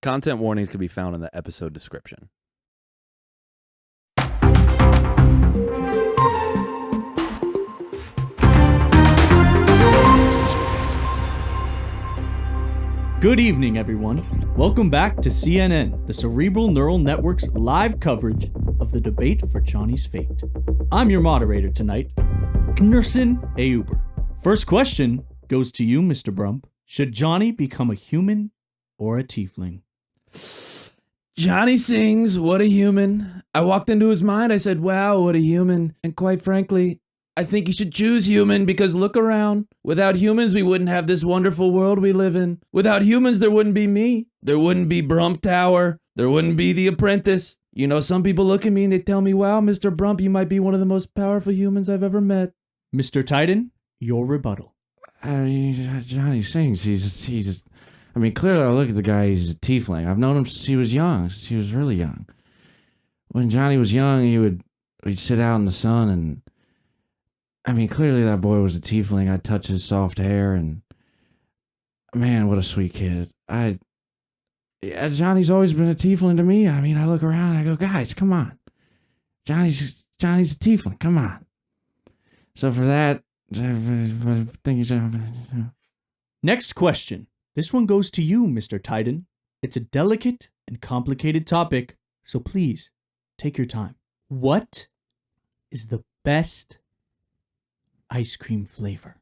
Content warnings can be found in the episode description. Good evening, everyone. Welcome back to CNN, the Cerebral Neural Network's live coverage of the debate for Jonny's fate. I'm your moderator tonight, Gnorson Auber. First question goes to you, Mr. Brump. Should Jonny become a human or a tiefling? Jonny sings, what a human. I walked into his mind, I said, wow, what a human. And quite frankly, I think he should choose human because look around. Without humans, we wouldn't have this wonderful world we live in. Without humans, there wouldn't be me. There wouldn't be Brump Tower. There wouldn't be The Apprentice. You know, some people look at me and they tell me, wow, Mr. Brump, you might be one of the most powerful humans I've ever met. Mr. Titan, your rebuttal. I mean, Jonny sings. He's. I mean, clearly, I look at the guy. He's a tiefling. I've known him since he was young. Since he was really young. When Jonny was young, we'd sit out in the sun, and I mean, clearly that boy was a tiefling. I'd touch his soft hair, and man, what a sweet kid. Jonny's always been a tiefling to me. I mean, I look around and I go, guys, come on. Jonny's a tiefling. Come on. So for that, I think Next question. This one goes to you, Mr. Titan. It's a delicate and complicated topic, so please take your time. What is the best ice cream flavor?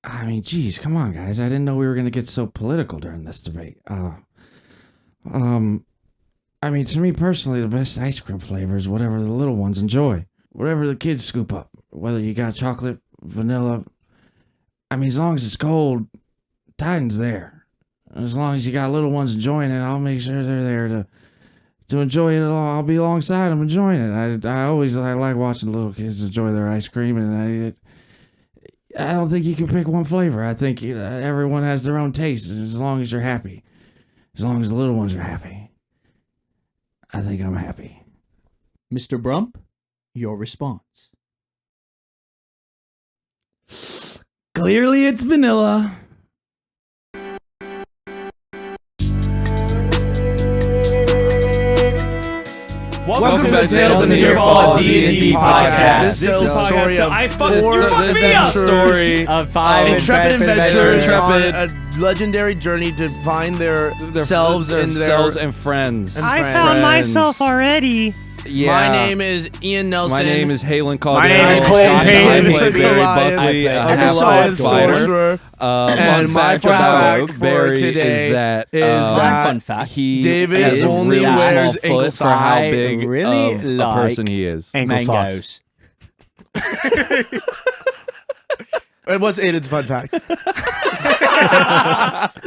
I mean, geez, come on, guys. I didn't know we were going to get so political during this debate. I mean, to me personally, the best ice cream flavor is whatever the little ones enjoy. Whatever the kids scoop up. Whether you got chocolate, vanilla. I mean, as long as it's cold, Titan's there. As long as you got little ones enjoying it, I'll make sure they're there to enjoy it all. I'll be alongside them enjoying it. I like watching little kids enjoy their ice cream, and I don't think you can pick one flavor. I think everyone has their own taste, as long as you're happy. As long as the little ones are happy. I think I'm happy. Mr. Brump, your response. Clearly it's vanilla. Welcome to the Tales in the Earfall D&D podcast. This is a story of you fucked me up. Story Of five intrepid adventurers on Intrepid. a legendary journey to find their selves and friends. I found myself already. Yeah. My name is Ian Nelson. My name is Halen Calder. My name is Cole I Payne. play Barry Buckley, a half-orc fighter. sorcerer. And my fun fun fact fact for Barry today is that fun fact. he David has a only really wears small foot ankle for how socks. big really of a like person he is. Ankle mangoes. And what's Aiden's fun fact?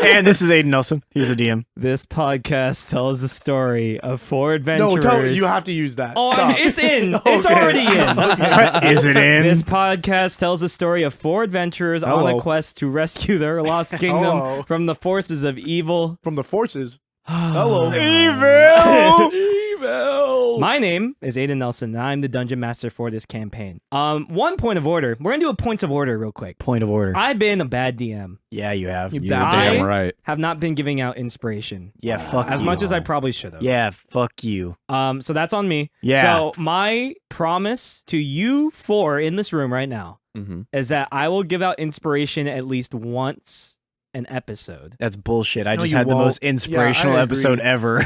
And this is Aiden Nelson. He's a DM. This podcast tells the story of four adventurers. No, you have to use that. Oh, Stop. it's in. It's already in. Is it in? This podcast tells the story of four adventurers on Hello. a quest to rescue their lost kingdom Hello. from the forces of evil. From the forces. Hello. My name is Aiden Nelson, and I'm the dungeon master for this campaign. One point of order. We're gonna do a points of order real quick. Point of order. I've been a bad DM. Yeah, you have. You're I- damn right. Have not been giving out inspiration. Yeah, fuck As you. much as I probably should have. Yeah, fuck you. So that's on me. Yeah. So my promise to you four in this room right now Mm-hmm. is that I will give out inspiration at least once an episode. That's bullshit. I No, just you had the won't. most inspirational Yeah, I episode agree. ever.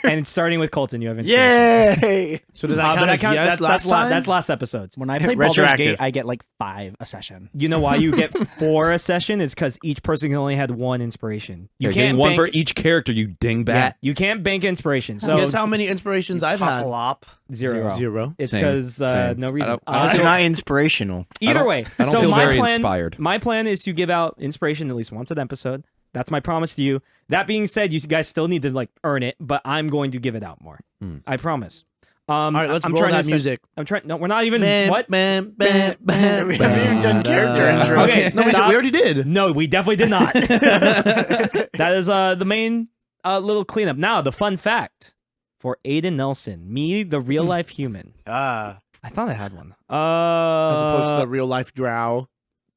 And starting with Colton, you have inspiration. Yay! So does that count as yes that's last episodes. When I play Baldur's Retroactive. Gate, I get like 5 a session. You know why you get 4 a session? It's because each person can only had 1 inspiration. You You're can't getting one bank, for each character, you dingbat. Yeah, you can't bank inspiration. So Guess how many inspirations I've had? Plop. 0. Zero. It's Same, because same. no reason. That's not inspirational. Either way, I don't so feel my very plan, inspired. My plan is to give out inspiration at least once an episode. That's my promise to you. That being said, you guys still need to like earn it, but I'm going to give it out more. I promise. All right, let's I'm roll trying that to music. I'm trying. No, we're not even. What? We haven't even done character intro. Okay, No, stop. we already did. No, we definitely did not. That is the main little cleanup. Now, the fun fact for Aiden Nelson, me, the real life human. Ah. I thought I had one. As opposed to the real life drow.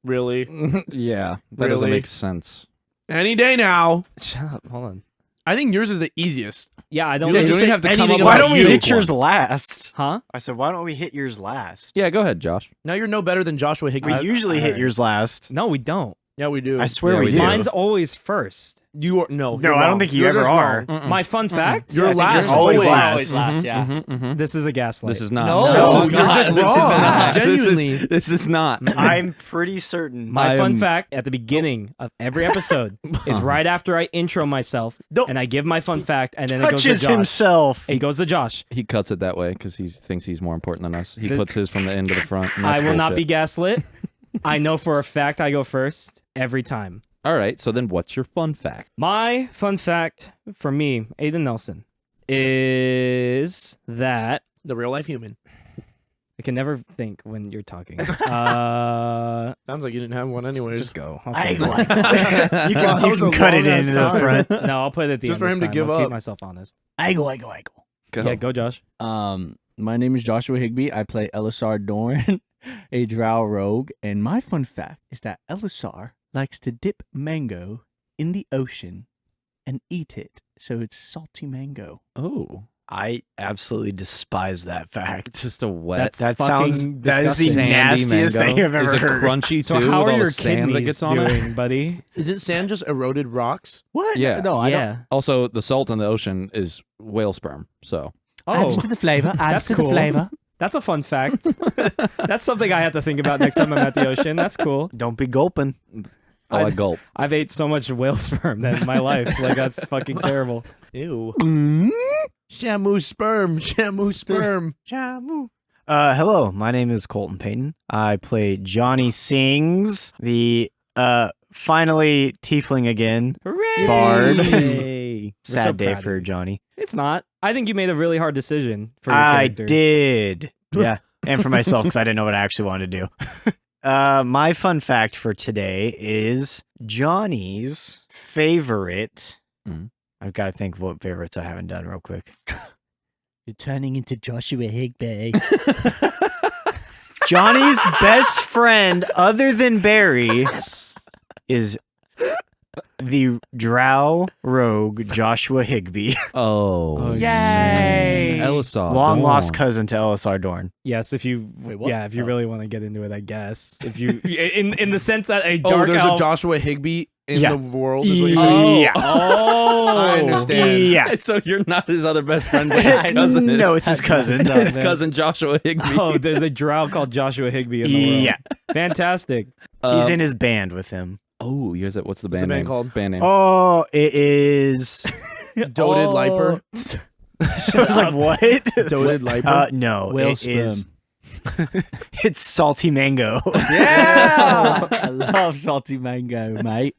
Really? Yeah, that doesn't Really? make sense. Any day now. Shut up. Hold on. I think yours is the easiest. Yeah, I don't. Yeah, really you don't say have to come anything up Why with about don't we you. hit yours last? Huh? I said, why don't we hit yours last? Yeah, go ahead, Josh. Now you're no better than Joshua Higbee. We usually hit yours last. No, we don't. Yeah, we do. I swear Yeah, we we do. do. Mine's always first. You are no. No, you're I don't wrong. think you You're ever just are. wrong. My fun fact. You're last. always last. Always last, yeah. This is a gaslight. This is not. No, No, you're not. just This is wrong. not. Genuinely. This is not. I'm pretty certain. My fun I'm- fact at the beginning of every episode is right after I intro myself Don't- and I give my fun fact, and then it goes to Touches Josh. himself. It goes to Josh. He cuts it that way because he thinks he's more important than us. He The- puts his from the end to the front. and I that's will not be bullshit. gaslit. I know for a fact I go first every time. All right, so then what's your fun fact? My fun fact for me, Aiden Nelson, is that The real life human. I can never think when you're talking. Sounds like you didn't have one anyways. Just go. I'll I find go it. like that. You Well, that can, was you a can cut it long-ass into the time. front. No, I'll put it at the Just end for him this to time. give I'll up. keep myself honest. I go. Go. Yeah, go Josh. My name is Joshua Higbee. I play Elisar Dorn, a drow rogue, and my fun fact is that Elisar likes to dip mango in the ocean and eat it, so it's salty mango. Oh, I absolutely despise that fact. just a wet. That fucking sounds. That is the disgusting. nastiest mango. thing I've ever Is it heard. crunchy So too? how with are all your the sand that kidneys gets on it? doing, buddy? Isn't sand just eroded rocks? What? Yeah. No, I don't. Yeah. Also, the salt in the ocean is whale sperm. So Oh, the flavor. That's cool. That's a fun fact. That's something I have to think about next time I'm at the ocean. That's cool. Don't be gulping. I gulp. I've ate so much whale sperm that in my life. Like, that's fucking terrible. Ew. Shamu sperm. Shamu sperm. Shamu. Hello, my name is Colton Payton. I play Jonny Sings, the finally tiefling again. Hooray! Bard. We're Sad so day proud of for you. Johnny. It's not. I think you made a really hard decision for your I character. did. Yeah, and for myself because I didn't know what I actually wanted to do. My fun fact for today is Johnny's favorite. Mhm. I've got to think of what favorites I haven't done real quick. You're turning into Joshua Higbee. Johnny's best friend, other than Barry, is the drow rogue Joshua Higbee, Oh, Yay! Elisar, long lost Dawn. cousin to Elisar Dorn. Yes, if you, what? yeah, if you really want to get into it, I guess. If you, in the sense that a Oh, dark there's elf. a Joshua Higbee in Yeah. the world. Is what you're saying? Yeah. Oh, I understand. Yeah. So you're not his other best friend, but his cousin is. No, it's his cousin. messed up. his man. cousin Joshua Higbee. Oh, there's a drow called Joshua Higbee in the world. Yeah, Fantastic. he's in his band with him. Oh, you guys, what's the What's band the band name? called? Band name. Oh, it is. Doted Liper. I was like, what? Doted Liper. No, Whale it is. It's salty mango. Yeah! I love salty mango, mate.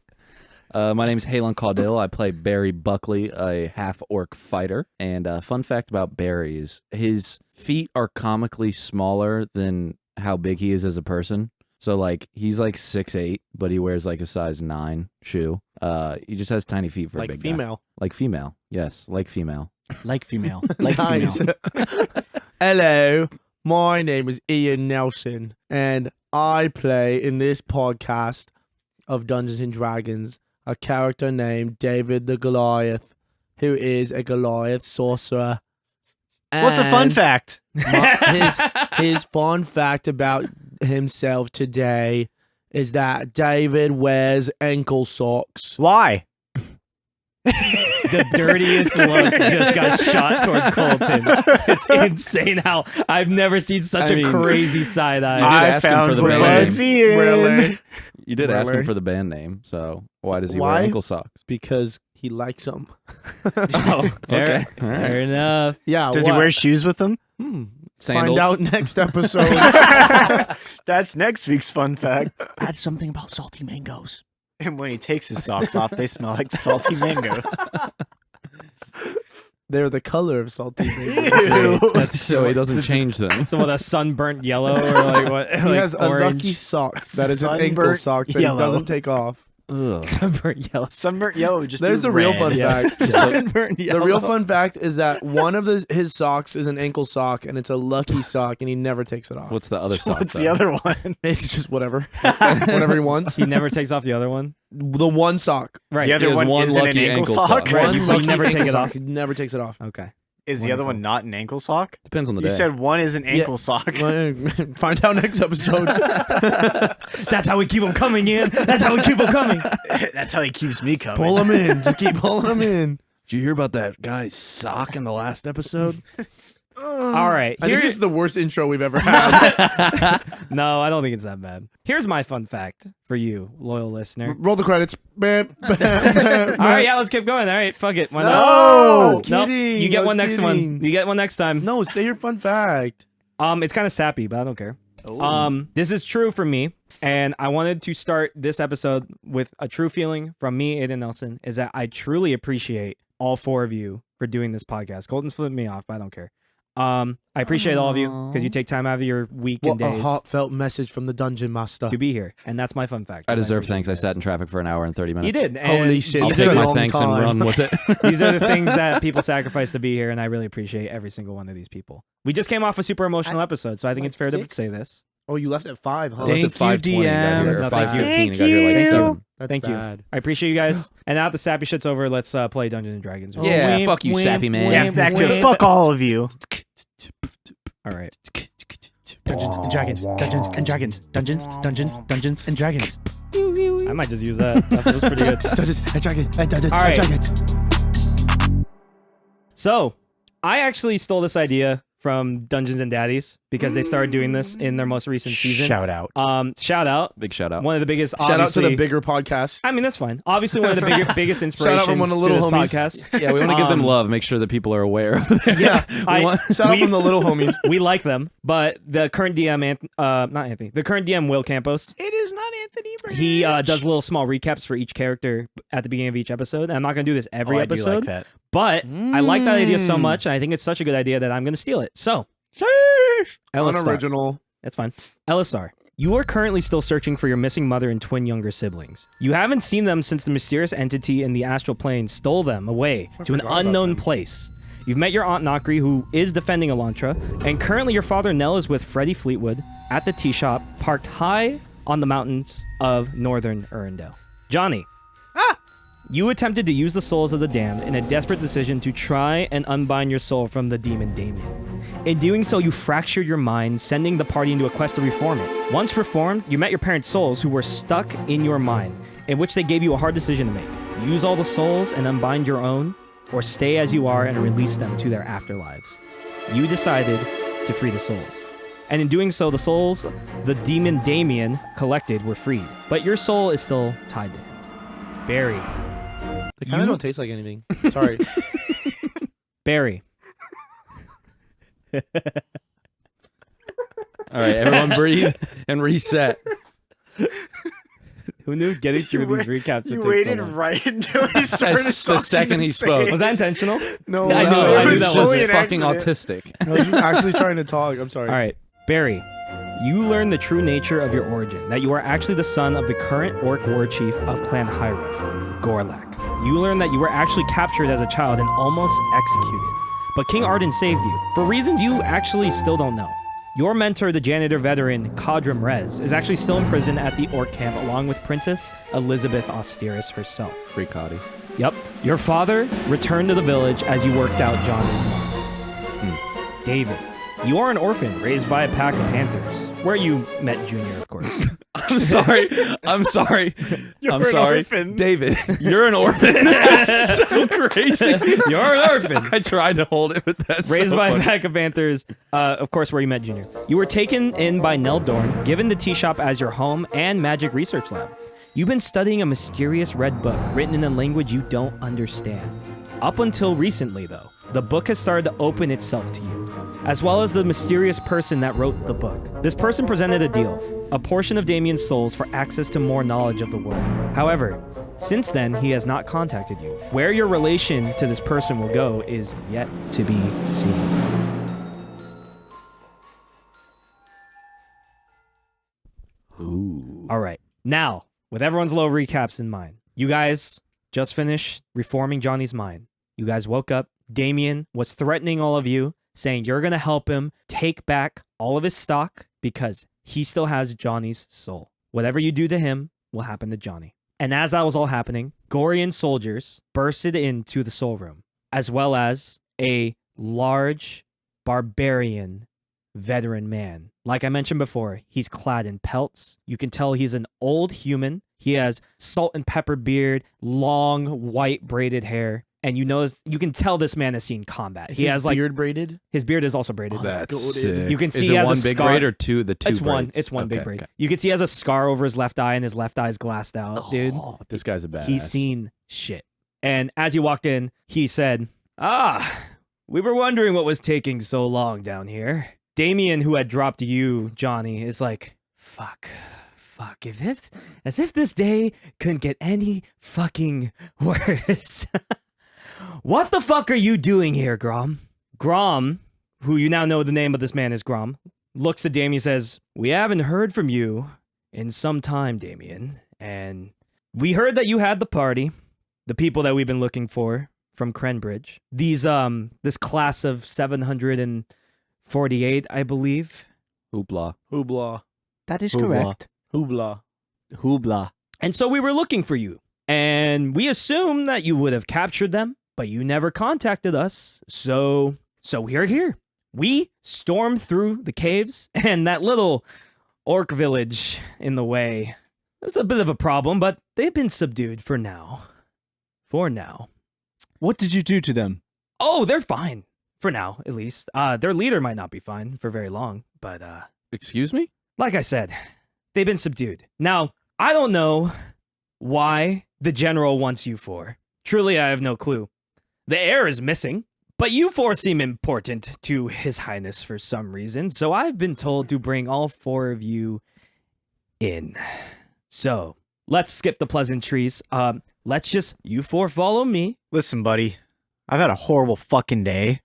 My name's Halen Caudill. I play Barry Buckley, a half-orc fighter. And fun fact about Barry is his feet are comically smaller than how big he is as a person. So, like, he's like 6'8", but he wears like a size 9 shoe. He just has tiny feet for a Like big guy. female. Like female. Yes, like female. Like female. Like Nice. female. Hello, my name is Ian Nelson, and I play in this podcast of Dungeons and Dragons a character named David the Goliath, who is a Goliath sorcerer. What's a fun And fact? his fun fact about himself today is that David wears ankle socks. Why? The dirtiest look just got shot toward Colton. It's insane how I've never seen such I a mean, crazy side eye. did I ask him found for the where band Bugs name. Ian. Really? You did ask him Really? for the band name, so why does he Why? wear ankle socks? Because he likes them. Oh, Fair, All right. fair enough. Yeah. Does he what? wear shoes with them? Sandals? Find out next episode. That's next week's fun fact. Add something about salty mangoes. And when he takes his socks off, they smell like salty mangoes. They're the color of salty mangoes. That's so he doesn't change them. So what, a sunburnt yellow or like what? He like has a orange? lucky sock that is an ankle Sunburnt sock that yellow. he doesn't take off. Ugh. Sunburnt yellow. Sunburnt yellow would just There's be the real red. fun Yes. fact. Sunburnt The yellow. real fun fact is that one of his socks is an ankle sock, and it's a lucky sock, and he never takes it off. What's the other sock? What's though? the other one? It's just whatever, whatever he wants. He never takes off the other one. The one sock, Right. The other has one one isn't lucky an ankle ankle sock. sock. Right, one you lucky never take ankle it sock. off? He never takes it off. Okay. Is the other one not an ankle sock? Depends on the You day. said one is an ankle sock. Find out next episode. That's how we keep them coming in. That's how we keep them coming. That's how he keeps me coming. Pull him in. Just keep pulling him in. Did you hear about that guy's sock in the last episode? All right. I think Here, this is the worst intro we've ever had. no, I don't think it's that bad. Here's my fun fact for you, loyal listener. Roll the credits. All right, yeah, let's keep going. All right, fuck it. Why No, not? I was Nope. kidding. You I get was one next one. kidding. You get one next time. No, say your fun fact. It's kind of sappy, but I don't care. This is true for me, and I wanted to start this episode with a true feeling from me, Aiden Nelson, is that I truly appreciate all four of you for doing this podcast. Colton's flipping me off, but I don't care. I appreciate all of you because you take time out of your week What and a days heartfelt message from the dungeon master. to be here, and that's my fun fact. I deserve appreciate thanks. I you sat guys. in traffic for an hour and 30 minutes. You did. And Holy shit, I'll these It's take are a my long thanks and time. run with it. These are the things that people sacrifice to be here, and I really appreciate every single one of these people. We just came off a super emotional episode, so I think it's fair to say this. Oh, you left at 5, huh? I left at 5:20. I got here, No, or thank 5:15. I you. got here like Thank 7. That's Thank you. bad. I appreciate you guys. And now that the sappy shit's over, let's play Dungeons and Dragons. Yeah, fuck you, sappy man. Yeah, back to it. Fuck all of you. All right. Dungeons and Dragons. Dungeons and Dragons. Dungeons and Dragons. I might just use that. That feels pretty good. Dungeons and Dragons. Dungeons All right. and Dragons. So, I actually stole this idea from Dungeons and Daddies because they started doing this in their most recent season. Shout out. Shout out. Big shout out. One of the biggest. Shout out to obviously- the bigger podcast. I mean, that's fine. Obviously, one of the biggest inspirations from one of the to little this homies. podcast. Yeah, we want to give them Um, love. Make sure that people are aware of it. Yeah, Shout out from the little homies. we like them, but the current DM, not Anthony, the current DM, Will Campos, It is not Anthony Branch. he does little small recaps for each character at the beginning of each episode. And I'm not going to do this every I do episode, like that. but I like that idea so much, and I think it's such a good idea that I'm going to steal it. So, Ellis Star. Unoriginal. That's fine. Elisar, you are currently still searching for your missing mother and twin younger siblings. You haven't seen them since the mysterious entity in the astral plane stole them away to an forgot about unknown them. place. You've met your Aunt Nakri, who is defending Elantra, and currently your father Nell is with Freddie Fleetwood at the tea shop, parked high on the mountains of northern Urindale. Jonny, you attempted to use the souls of the damned in a desperate decision to try and unbind your soul from the demon Damien. In doing so, you fractured your mind, sending the party into a quest to reform it. Once reformed, you met your parents' souls who were stuck in your mind, in which they gave you a hard decision to make. Use all the souls and unbind your own, or stay as you are and release them to their afterlives. You decided to free the souls. And in doing so, the souls the demon Damien collected were freed. But your soul is still tied to him. Barry. They kind of don't taste like anything. Sorry. Barry. All right, everyone breathe and reset. Who knew getting through these recaps would You take so waited long? right until he started As talking the second he insane. spoke. Was that intentional? No, I knew no, it. I It knew was that just was an fucking accident. autistic. I was just actually trying to talk. I'm sorry. All right, Barry. You learn the true nature of your origin, that you are actually the son of the current orc war chief of Clan Hyrif, Gorlak. You learn that you were actually captured as a child and almost executed. But King Arden saved you, for reasons you actually still don't know. Your mentor, the janitor veteran Kadram Rez, is actually still in prison at the orc camp along with Princess Elizabeth Austeris herself. Free Cotty. Yep. Your father returned to the village as you worked out Johnny's mom. David, you are an orphan raised by a pack of panthers, where you met Junior, of course. I'm sorry. I'm sorry. I'm an sorry. orphan. David, you're an orphan. That's so crazy. You're an orphan. I tried to hold it, but that's Raised so by a funny. pack of panthers, of course, where you met Junior. You were taken in by Nell Dorn, given the tea shop as your home and magic research lab. You've been studying a mysterious red book written in a language you don't understand. Up until recently, though, the book has started to open itself to you, as well as the mysterious person that wrote the book. This person presented a deal, a portion of Damien's souls for access to more knowledge of the world. However, since then, he has not contacted you. Where your relation to this person will go is yet to be seen. Ooh. All right. Now, with everyone's little recaps in mind, you guys just finished reforming Johnny's mind. You guys woke up. Damien was threatening all of you, saying you're going to help him take back all of his stock because he still has Johnny's soul. Whatever you do to him will happen to Johnny. And as that was all happening, Gorian soldiers bursted into the soul room, as well as a large barbarian veteran man. Like I mentioned before, he's clad in pelts. You can tell he's an old human. He has salt and pepper beard, long white braided hair. And you can tell this man has seen combat. He has like beard braided. His beard is also braided. That's sick. You can see Is he it has one a big scar. braid or two? The two. It's one. braids? It's one Okay, big braid. okay. You can see he has a scar over his left eye, and his left eye is glassed out, dude. Oh, this guy's a badass. He's seen shit. And as he walked in, he said, we were wondering what was taking so long down here. Damien, who had dropped you, Johnny, is like, fuck, as if this day couldn't get any fucking worse. What the fuck are you doing here, Grom? Grom, who you now know the name of this man is Grom, looks at Damien and says, we haven't heard from you in some time, Damien, and we heard that you had the party, the people that we've been looking for from Crenbridge. This class of 748, I believe. Hoopla. Hoobla. That is Hoobla. correct. Hoobla. Hoobla. And so we were looking for you. And we assumed that you would have captured them, but you never contacted us. So we are here. We stormed through the caves and that little orc village in the way. It was a bit of a problem, but they've been subdued for now. For now. What did you do to them? Oh, they're fine. For now, at least. Their leader might not be fine for very long, but Excuse me? like I said, they've been subdued. Now, I don't know why the general wants you for. Truly, I have no clue. The heir is missing, but you four seem important to His Highness for some reason, so I've been told to bring all four of you in. So, let's skip the pleasantries. Let's just, you four follow me. Listen, buddy, I've had a horrible fucking day.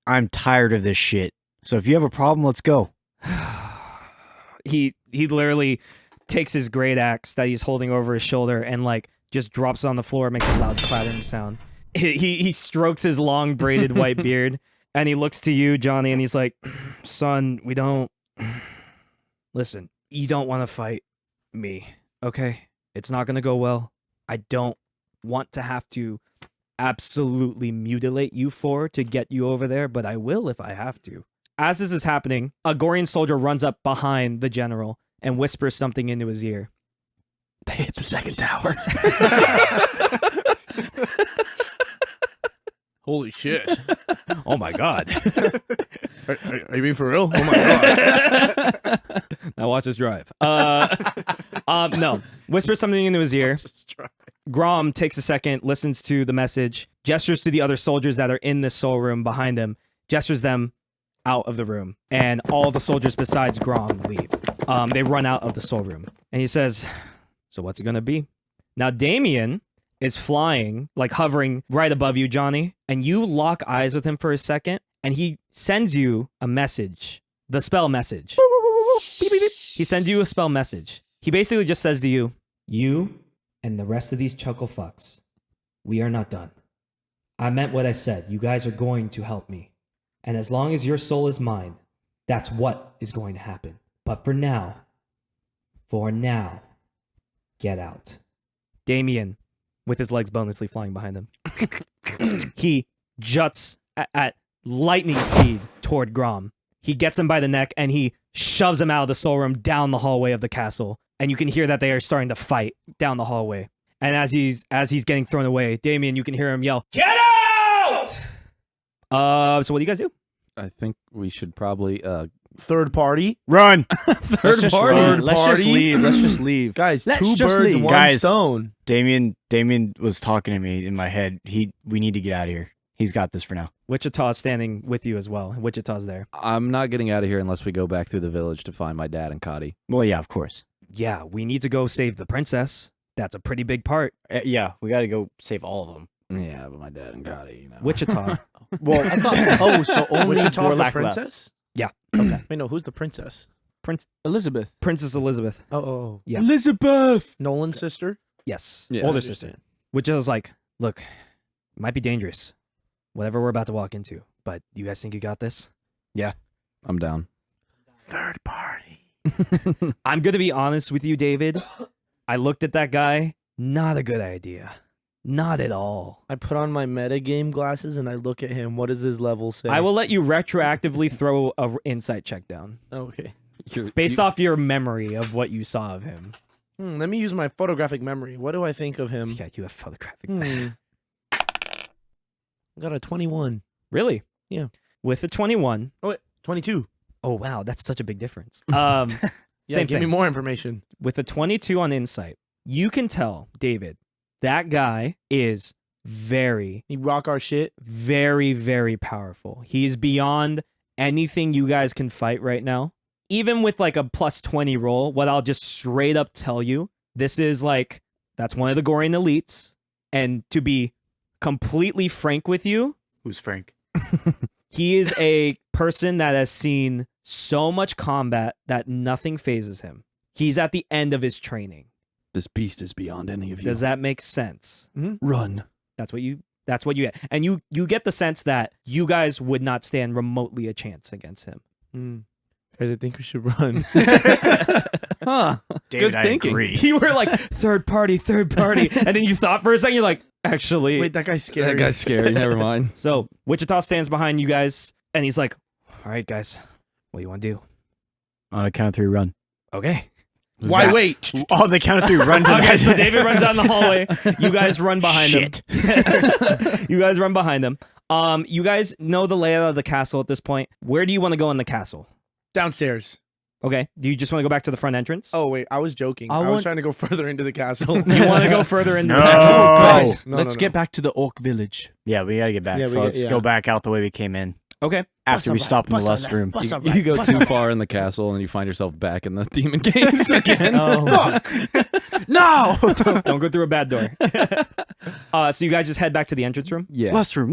I'm tired of this shit. So if you have a problem, let's go. He literally takes his great axe that he's holding over his shoulder and like just drops it on the floor, makes a loud clattering sound. He strokes his long braided white beard and he looks to you, Johnny, and he's like, son, we don't listen, you don't want to fight me, okay? It's not gonna go well. I don't want to have to absolutely mutilate you four to get you over there, but I will if I have to. As this is happening, a Gorian soldier runs up behind the general and whispers something into his ear. They hit the second tower. Holy shit. Oh my god. Are you being for real? Oh my god. Now watch us drive. No. Whispers something into his ear. Grom takes a second, listens to the message, gestures to the other soldiers that are in this soul room behind him, gestures them out of the room, and all the soldiers besides Grom leave. They run out of the soul room. And he says, so what's it gonna be? Now Damien is flying, like hovering right above you, Johnny, and you lock eyes with him for a second, and he sends you a message. The spell message. Beep, beep, beep. He sends you a spell message. He basically just says to you, you and the rest of these chuckle fucks, we are not done. I meant what I said. You guys are going to help me. And as long as your soul is mine, that's what is going to happen. But for now, get out. Damien, with his legs bonelessly flying behind him, he juts at lightning speed toward Grom. He gets him by the neck and he shoves him out of the soul room down the hallway of the castle. And you can hear that they are starting to fight down the hallway. And as he's getting thrown away, Damien, you can hear him yell, "Get out!" So what do you guys do? I think we should probably Third party. Run! Let's just party. run. Let's just Party. leave. Let's just leave. Guys, Let's two just birds, leave. one Guys. stone. Damien was talking to me in my head. We need to get out of here. He's got this for now. Wichita's standing with you as well. Wichita's there. I'm not getting out of here unless we go back through the village to find my dad and Cotty. Well, yeah, of course. Yeah, we need to go save the princess. That's a pretty big part. Yeah, we got to go save all of them. Yeah, but my dad and Cotty, you know. Wichita. Well, I thought, so only Wichita's the Gorlak left. princess? Yeah. Okay. Wait, no, who's the princess? Elizabeth. Princess Elizabeth. Oh. Yeah. Elizabeth. Nolan's sister? Yes. Yeah. Older I sister. understand. Which is like, look, it might be dangerous. Whatever we're about to walk into. But you guys think you got this? I'm down. Third party. I'm going to be honest with you, David. I looked at that guy. Not a good idea. Not at all. I put on my metagame glasses and I look at him. What does his level say? I will let you retroactively throw a insight check down. Okay. Based off your memory of what you saw of him. Let me use my photographic memory. What do I think of him? Yeah, you have photographic. Got a 21. Really? Yeah. With a 21. 22. Oh, wow. That's such a big difference. Yeah, Same give thing. me more information. With a 22 on insight, you can tell, David, that guy is very, You rock our shit. very, very powerful. He's beyond anything you guys can fight right now. Even with like a plus 20 roll, what I'll just straight up tell you, this is like, that's one of the Gorian elites. And to be completely frank with you, Who's Frank? he is a person that has seen so much combat that nothing phases him. He's at the end of his training. This beast is beyond any of you. Does that make sense? Run? That's what you get. And you get the sense that you guys would not stand remotely a chance against him. Guys, I think we should run. Huh? David, Good I thinking. agree. You were like, third party. And then you thought for a second, you're like, actually. Wait, that guy's scary. That guy's scary. Never mind. So Wichita stands behind you guys and he's like, all right, guys, what do you want to do? On a count of 3, run. Okay. Why wait? On the count of 3, run to Okay, the so David runs down the hallway. You guys run behind Shit. him. You guys run behind him. You guys know the layout of the castle at this point. Where do you want to go in the castle? Downstairs. Okay. Do you just want to go back to the front entrance? Oh, wait. I was joking. I I was want- trying to go further into the castle. You want to go further into No. the castle? Guys, No, let's no, get no. back to the orc village. Yeah, we gotta get back. Yeah, we so get- let's yeah. go back out the way we came in. Okay. After we stop in the lust room. You go too far in the castle and you find yourself back in the demon games again. No! Don't go through a bad door. So you guys just head back to the entrance room? Yeah. Lust room.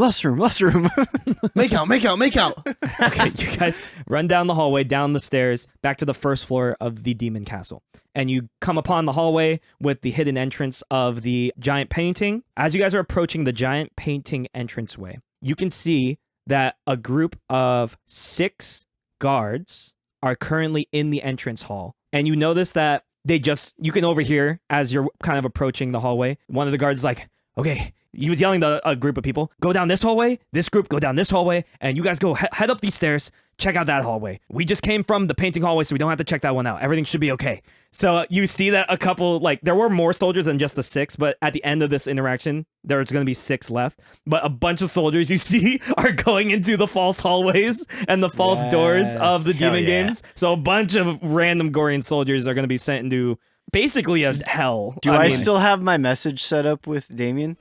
Make out. Okay, you guys run down the hallway, down the stairs, back to the first floor of the demon castle. And you come upon the hallway with the hidden entrance of the giant painting. As you guys are approaching the giant painting entranceway, you can see that a group of 6 guards are currently in the entrance hall. And you notice that you can overhear as you're kind of approaching the hallway. One of the guards is like, okay, he was yelling to a group of people, go down this hallway, this group go down this hallway, and you guys go head up these stairs, check out that hallway. We just came from the painting hallway, so we don't have to check that one out. Everything should be okay. So you see that a couple, like, there were more soldiers than just the 6, but at the end of this interaction, there's going to be 6 left. But a bunch of soldiers you see are going into the false hallways and the false doors of the Hell demon yeah. games. So a bunch of random Gorian soldiers are going to be sent into basically a hell. Do I mean, still have my message set up with Damien?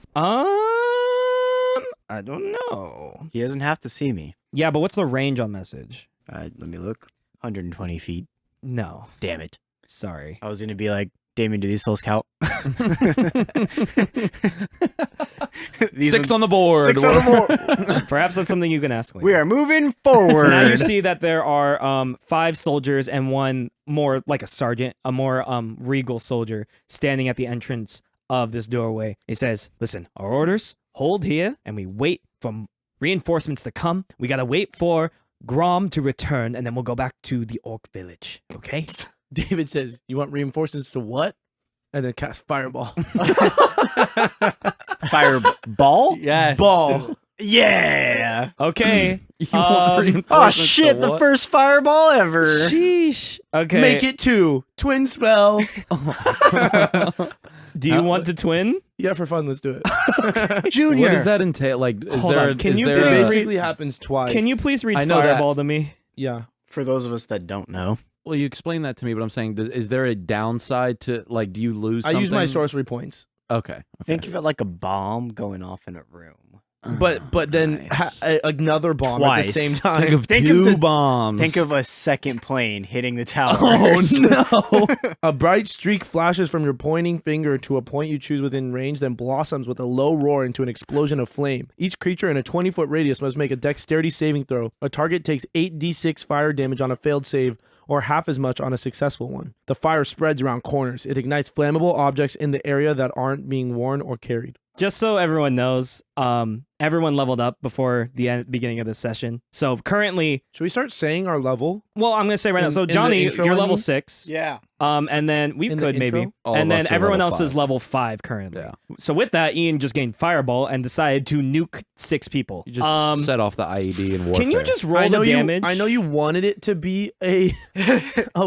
I don't know. He doesn't have to see me. Yeah, but what's the range on message? Let me look. 120 feet. No, Damn it. sorry. I was going to be like, Damien, do these souls count? 6 on the board. 6 on the board. Perhaps that's something you can ask later. We are moving forward. So now you see that there are 5 soldiers and one more like a sergeant, a more regal soldier standing at the entrance of this doorway. He says, listen, our orders, hold here, and we wait for reinforcements to come. We gotta wait for Grom to return, and then we'll go back to the orc village. Okay? David says, you want reinforcements to what? And then cast fireball. Fireball? Yes. Ball. Yeah. Okay. Oh, shit. The first fireball ever. Sheesh. Okay. Make it 2. Twin spell. Do you want to twin? Yeah, for fun, let's do it. Junior. What does that entail? Like, is Hold there? on, can is you there It please a- basically happens twice. Can you please read I know that. Fireball to me? Yeah. For those of us that don't know. Well, you explain that to me, but I'm saying, is there a downside to, like, do you lose I something? use my sorcery points. Okay. Think of it like a bomb going off in a room. But then Nice. another bomb Twice. at the same time. Think of Think of 2 the- bombs. Think of a second plane hitting the tower. Oh, no. A bright streak flashes from your pointing finger to a point you choose within range, then blossoms with a low roar into an explosion of flame. Each creature in a 20-foot radius must make a dexterity saving throw. A target takes 8d6 fire damage on a failed save, or half as much on a successful one. The fire spreads around corners. It ignites flammable objects in the area that aren't being worn or carried. Just so everyone knows, everyone leveled up before the beginning of this session. So currently, Should we start saying our level? well, I'm gonna say right now. In- So in the Johnny, intro, you're I level mean? 6. Yeah. And then we In the could maybe, intro? All and of then us are everyone level else is 5. level 5 currently. Yeah. So with that, Ian just gained Fireball and decided to nuke 6 people. You just set off the IED in warfare. Can you just roll I know the damage? I know you wanted it to be a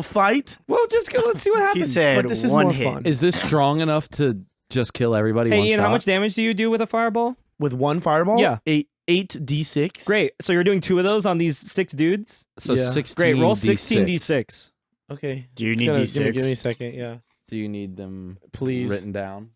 fight. Well, just go, let's see what He happens. said But this is one more hit. fun. Is this strong enough to just kill everybody? Hey one Ian, shot? how much damage do you do with a Fireball? With one fireball? Yeah. 8d6. Great. So you're doing 2 of those on these 6 dudes. So Yeah. 16. Great. Roll D6. 16d6. Okay. Do you It's need gonna- D6? Give me a second, yeah. Do you need them Please. written down?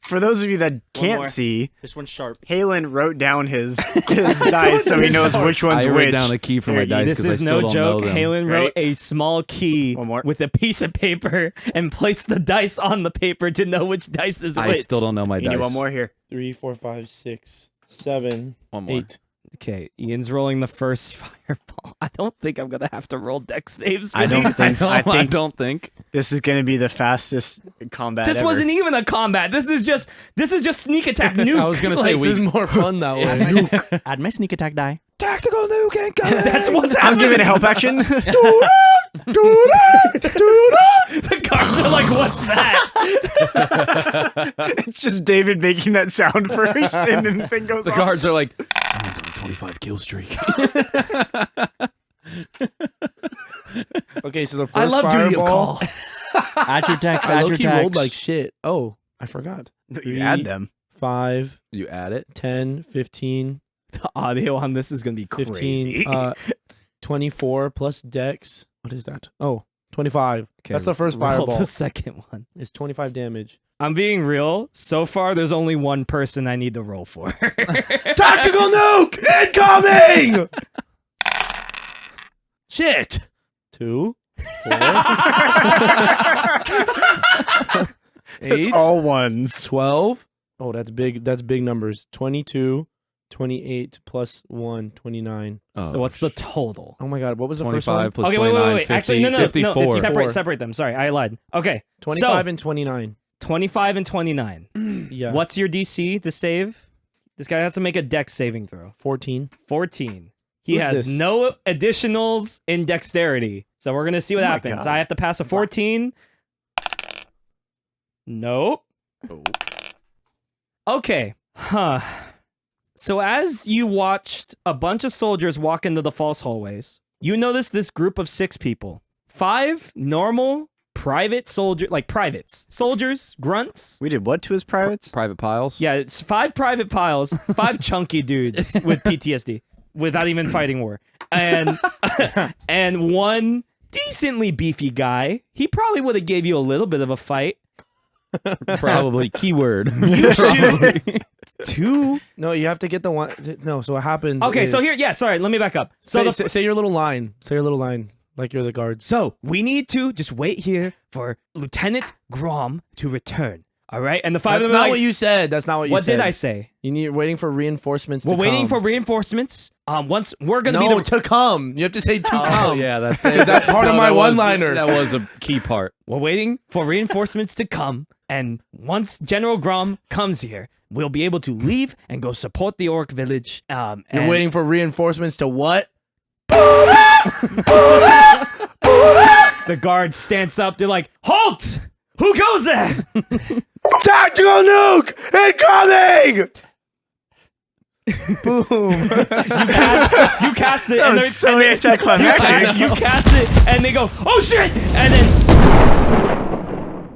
For those of you that can't more. see, This one's sharp. Halen wrote down his dice so he knows which one's I which. wrote down a key for Here, my dice This because I is still no don't joke. know them. Halen Ready? wrote a small key One more. with a piece of paper and placed the dice on the paper to know which dice is I which. still don't know my You dice. need one more here. 3, 4, 5, 6, 7, One more. 8. Okay, Ian's rolling the first Fireball. I don't think I'm gonna have to roll dex saves for I don't these. think so. I I think don't think. this is going to be the fastest combat This ever. wasn't even a combat. This is just sneak attack nuke. I was gonna say This is more fun that way. Add my sneak attack die. Tactical nuke incoming! That's what's I'm happening. giving a help action. The cards are like, what's that? It's just David making that sound first, and then the thing goes The off. cards are like, someone's on a 25 kill streak. Okay, so the first I love duty of fireball. call. Add your dex. I Add your low-key dex. rolled like shit. Oh, I forgot. You add them. 5, You add it. 10, 15, The audio on this is gonna be 15, crazy. 24 plus dex. What is that? Oh, 25. Okay, That's the first roll fireball. The second one. It's 25 damage. I'm being real. So far, there's only one person I need to roll for. Tactical nuke incoming! Shit. 2, 4, 8, All ones. 12. Oh, that's big. That's big numbers. 22, 28 plus 1, 29. So what's the total? Oh my god, what was the first one? 25 plus Okay, 29, wait. 50, Actually, no. 54. Separate them. Sorry, I lied. Okay, 25 so, and 29. 25 and 29. Yeah. What's your DC to save? This guy has to make a dex saving throw. 14. 14. He Who's has this? no additionals in dexterity. So we're going to see what Oh my happens. God. I have to pass a 14. Nope. Okay. Huh. So as you watched a bunch of soldiers walk into the false hallways, you notice this group of 6 people. 5 normal private soldiers, grunts. We did what to his privates? Private piles? Yeah, it's 5 private piles, 5 chunky dudes with PTSD without even fighting war. And and 1 decently beefy guy. He probably would have gave you a little bit of a fight. Probably. Keyword. You shoot 2. No, you have to get the one. No, so what happens? Okay, so is- here, sorry, let me back up. So say your little line. Say your little line, like you're the guards. So we need to just wait here for Lieutenant Grom to return. All right, and the 5 That's of them not are like, what you said. That's not what you what said. did I say? You need waiting for reinforcements. We're to waiting come. for reinforcements. Once we're gonna no be the to come. You have to say to Oh, come. yeah. That's part of my that was- one-liner. That was a key part. We're waiting for reinforcements to come, and once General Grom comes here, we'll be able to leave and go support the orc village. You're and waiting for reinforcements to what? The guard stands up. They're like, "Halt! Who goes there?" Tactical nuke incoming! Boom. You cast it, and That they're was so and they- anticlimactic. you cast it, and they go, "Oh shit!" And then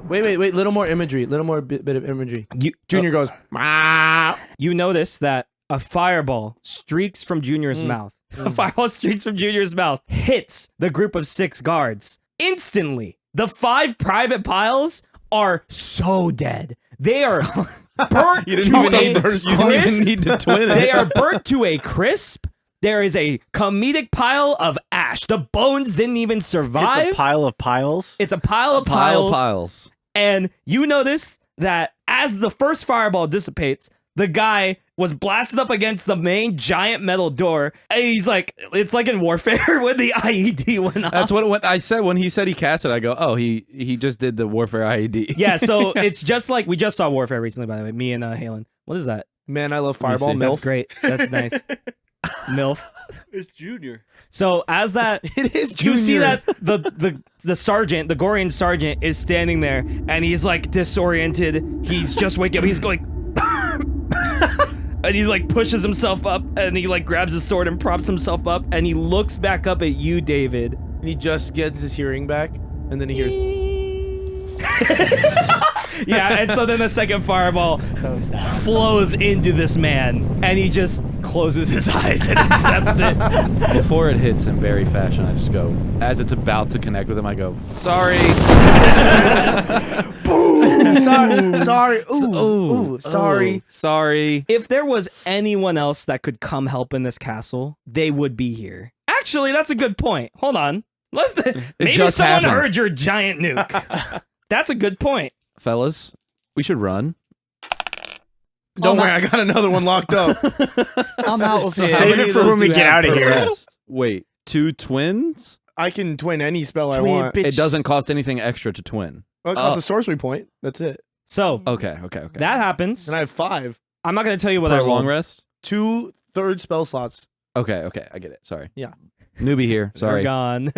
Wait. Little more imagery. Little more bit of imagery. Oh. Junior goes. "Meow." you notice that a fireball streaks from Junior's mouth. A fireball streaks from Junior's mouth, hits the group of 6 guards. Instantly, the 5 private piles are so dead. They are burnt to a crisp. to twin They are burnt to a crisp. There is a comedic pile of ash. The bones didn't even survive. It's a pile of piles. It's a pile of piles. And you notice that as the first fireball dissipates, the guy was blasted up against the main giant metal door. And he's like, it's like in Warfare when the IED went off. That's what I said when he said he cast it. I go, oh, he just did the Warfare IED. Yeah, so it's just like, we just saw Warfare recently, by the way, me and Halen. What is that? Man, I love Fireball. That's MILF. great. That's nice. MILF. It's Junior. So as that, It is you see Junior. that the sergeant, the Gorian sergeant, is standing there, and he's like disoriented. He's just waking up. He's going, and he like pushes himself up, and he like grabs his sword and props himself up, and he looks back up at you, David. And he just gets his hearing back, and then he hears. Yeah, and so then the second fireball flows into this man, and he just closes his eyes and accepts it. Before it hits in Barry fashion, I just go, as it's about to connect with him, I go, sorry. Sorry. Ooh, sorry. Sorry. If there was anyone else that could come help in this castle, they would be here. Actually, that's a good point. Hold on. Maybe just someone happened. heard your giant nuke. That's a good point. Fellas, we should run. Don't worry, I got another one locked up. I'm out of How here. Save many it of for those when do we you get have out of per here. rest? Wait, 2 twins? I can twin any spell I Twin want. bitch. It doesn't cost anything extra to twin. Well, it costs a sorcery point. That's it. So Okay. that happens. And I have 5. I'm not going to tell you what For I a long rolled. rest? 2 third spell slots. Okay, I get it. Sorry. Yeah. Newbie here. They're Sorry. gone.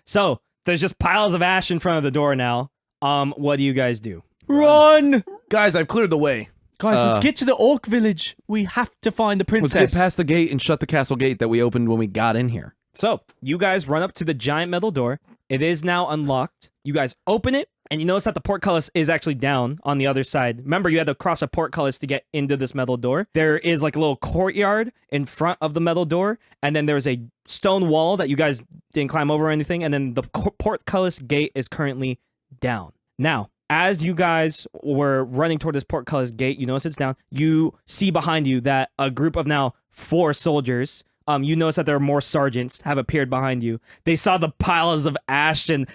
So there's just piles of ash in front of the door now. What do you guys do? Run! Guys, I've cleared the way. Guys, let's get to the orc village. We have to find the Let's princess. get past the gate and shut the castle gate that we opened when we got in here. So you guys run up to the giant metal door. It is now unlocked. You guys open it, and you notice that the portcullis is actually down on the other side. Remember, you had to cross a portcullis to get into this metal door. There is like a little courtyard in front of the metal door, and then there's a stone wall that you guys didn't climb over or anything, and then the portcullis gate is currently down. Now, as you guys were running toward this portcullis gate, you notice it's down. You see behind you that a group of now 4 soldiers. You notice that there are more sergeants have appeared behind you. They saw the piles of ash and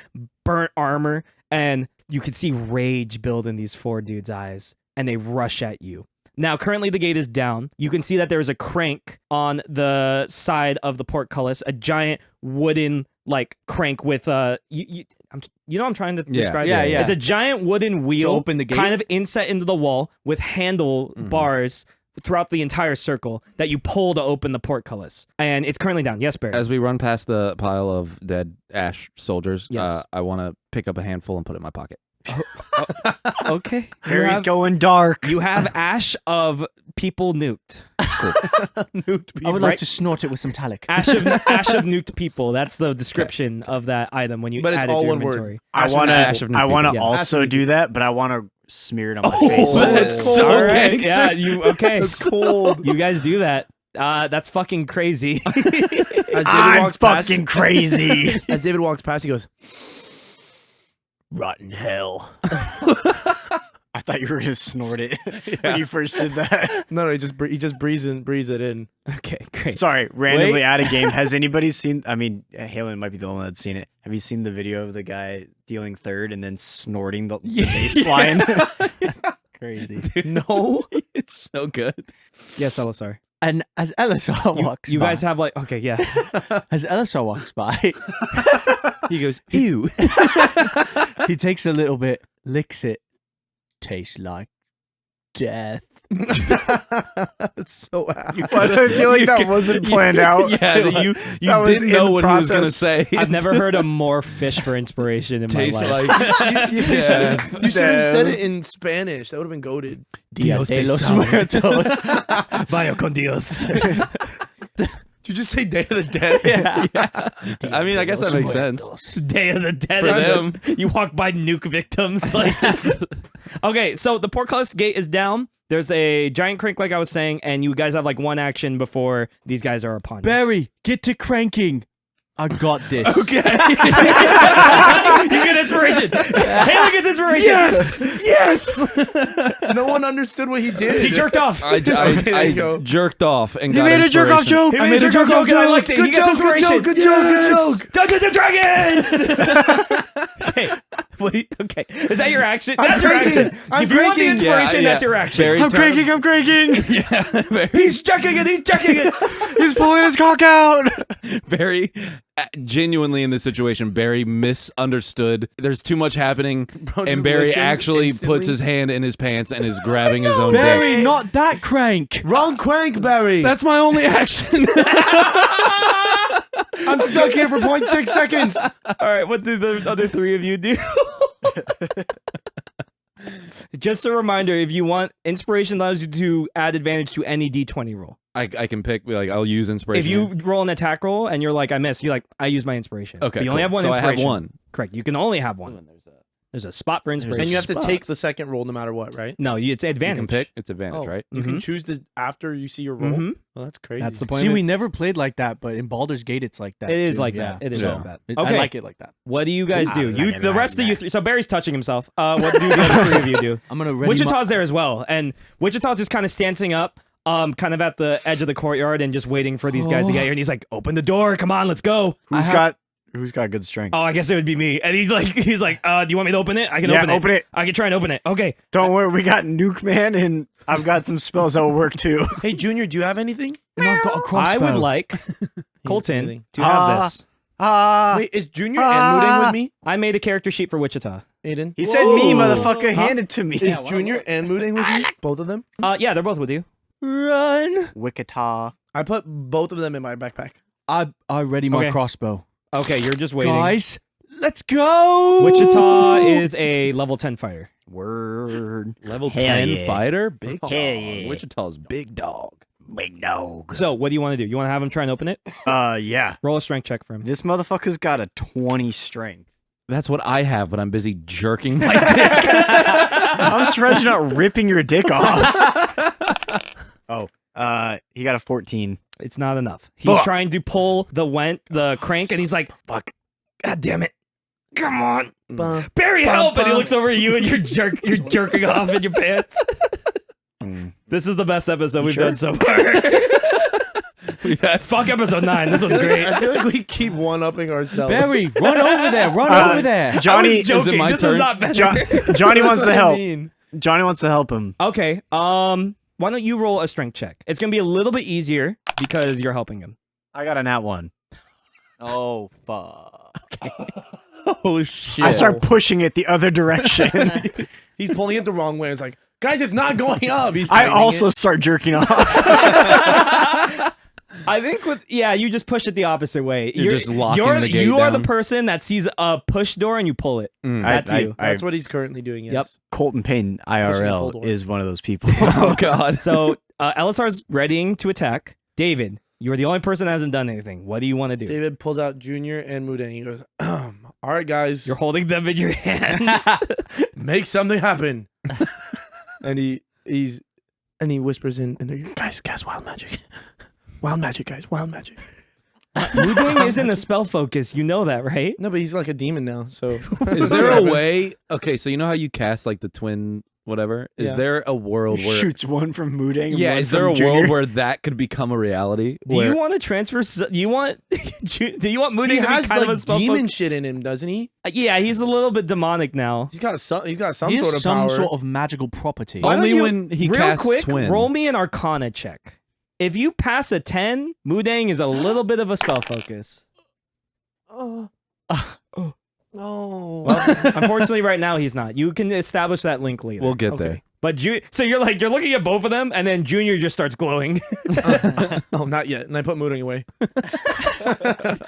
burnt armor, and you could see rage build in these 4 dudes' eyes, and they rush at you. Now, currently the gate is down. You can see that there is a crank on the side of the portcullis, a giant wooden like crank with you know what I'm trying to describe? Yeah. It's a giant wooden wheel, open the gate? kind of inset into the wall with handle bars throughout the entire circle that you pull to open the portcullis, and it's currently down. Yes, Barry. As we run past the pile of dead ash soldiers, Yes. I want to pick up a handful and put it in my pocket. Okay. Harry's going dark. You have ash of people nuked. I would like to snort it with some talic. Ash of nuked people. That's the description of that item when you But it's add it all to your one word. inventory. I Ash want of to. I want to Yeah. also do that, but I want to smear it on my face. That's so All right. gangster. Yeah. You okay? It's cold. You guys do that. That's fucking crazy. As David I'm walks past, fucking crazy. as David walks past, he goes, Rotten hell. I thought you were gonna snort it when you first did that. no, he just breathes it in. Okay. Great. Sorry, randomly Wait. out of game. Has anybody seen? I mean, Halen might be the only one that's seen it. Have you seen the video of the guy dealing third and then snorting the base line? Crazy. No, It's so good. Yes, Elisar. And as Elisar walks You by, guys have like okay, yeah. as Elisar walks by, He goes ew. he takes a little bit, licks it, tastes like death. it's so happy. But I feel like that wasn't planned out. Yeah, that you That was didn't in know the what he was gonna process. say. I've never heard of more fish for inspiration in Tastes my life. like You should have said it in Spanish. That would have been goated. Dia Dios de te los salve. Muertos. Vaya con Dios. Did you just say Day of the Dead? I mean, I guess that makes sense. Day of the Dead. For them. You walk by nuke victims like this. Okay, so the portcullis gate is down. There's a giant crank, like I was saying, and you guys have like one action before these guys are upon you. Barry, get to cranking. I got this. Okay. You get inspiration. Haley gets inspiration. Yes. No one understood what he did. He jerked off. I there you go. jerked off and You got made a jerk off inspiration. joke. He made a jerk off and I liked it. He gets inspiration. Good joke. Dungeons and Dragons. Okay. Okay, is that your action? I'm That's your cranking. action. I'm If you want the cranking. inspiration, Yeah, that's your action. Barry I'm turned- cranking. I'm cranking. Yeah, Barry, He's checking it. He's checking it. He's pulling his cock out. Barry, genuinely in this situation, Barry misunderstood. There's too much happening, Bro, just and Barry listen actually instantly. puts his hand in his pants and is grabbing his own dick. Barry, not that crank. Wrong crank, Barry. That's my only action. I'm stuck here for 0.6 seconds. All right, what do the other three of you do? Just a reminder, if you want, inspiration allows you to add advantage to any d20 roll. I can pick, like, I'll use inspiration. If you roll an attack roll and you're like, I missed, you're like, I use my inspiration. Okay, But you only cool. have one So inspiration. I have one. Correct. You can only have one. There's a spot for inspiration. And you have to Spot. take the second roll no matter what, right? No, it's You advantage. can pick. It's advantage, right? You can choose to after you see your roll. Mhm. Well, that's crazy. That's the point. See, of we it. never played like that, but in Baldur's Gate, it's like that. It is too. like Yeah. that. It is Yeah. like that. It- Okay. I like it like that. What do you guys do? I You, like the it rest like of you. So Barry's touching himself. What do the other three of you do? I'm gonna ready Wichita's there as well, and Wichita's just kind of standing up, kind of at the edge of the courtyard and just waiting for these guys to get here. And he's like, "Open the door! Come on, let's go!" Who's got good strength? Oh, I guess it would be me. And he's like, "Do you want me to open it? I can Yeah, open it. open it. I can try and open it. Okay." Don't worry, we got Nuke Man, and I've got some spells that will work too. Hey, Junior, do you have anything? And I've got a crossbow. I would like Colton anything. to have Ah. this. Wait, is Junior and Mooding with me? I made a character sheet for Wichita. Aiden? He said me, Whoa. motherfucker. Hand it to me. Is Junior and Mooding with me? Both of them? Yeah, they're both with you. Run. Wichita. I put both of them in my backpack. I ready my Okay. crossbow. Okay, you're just waiting. Guys, let's go. Wichita is a level 10 fighter. Word. Level Hell 10 yeah. fighter? Big dog. yeah. Wichita's big dog. Big dog. So, what do you want to do? You want to have him try and open it? Yeah. Roll a strength check for him. This motherfucker's got a 20 strength. That's what I have, but I'm busy jerking my dick. I'm surprised you're not ripping your dick off. He got a 14. It's not enough. He's Fuck. trying to pull the crank, and he's like, "Fuck, god damn it, come on, Bum, Barry, bum, help!" And he bum. looks over at you, and you're jerking off in your pants. Mm. This is the best episode we've Sure. done so far. We've had Fuck episode 9. This was great. I feel like we keep one-upping ourselves. Barry, run over there. Run over there. Johnny, I was joking. my This turn? is not better. Johnny That's wants to what I help. mean. Johnny wants to help him. Okay. Why don't you roll a strength check? It's gonna be a little bit easier because you're helping him. I got a nat 1. Oh fuck. Oh, shit. I start pushing it the other direction. He's pulling it the wrong way. It's like, guys, it's not going up. He's I tightening also it. start jerking off. I think you just push it the opposite way. You're just locking the gate You are the down. person that sees a push door and you pull it. That's you. That's what he's currently doing. Yes. Yep. Colton Payne Pushing a IRL pull door. is one of those people. Oh, God. So Elisar's readying to attack. David, you're the only person that hasn't done anything. What do you want to do? David pulls out Junior and Mooding. He goes, all right, guys, You're holding them in your hands. make something happen. and he whispers in, and they're guys, wild magic. Wild magic, guys, wild magic. Muding isn't a spell focus. You know that, right? No, but he's like a demon now, so. Is there a way? Okay, so you know how you cast like the twin whatever? Is Yeah. there a world where Shoots one from Moodang. and Yeah, one is there a from world Junior. where that could become a reality? Do you want to transfer? Do you want Muding He to be has kind of a like spell demon focus? shit in him, doesn't he? Yeah, he's a little bit demonic now. He's got some He sort has of some power. sort of magical property. Why don't Only you- when he real casts quick, twin. roll me an Arcana check. If you pass a 10, Mudang is a little bit of a spell focus. No. Well, unfortunately, right now he's not. You can establish that link later. We'll get Okay. But so you're looking at both of them, and then Junior just starts glowing. Oh, not yet. And I put Mooding away.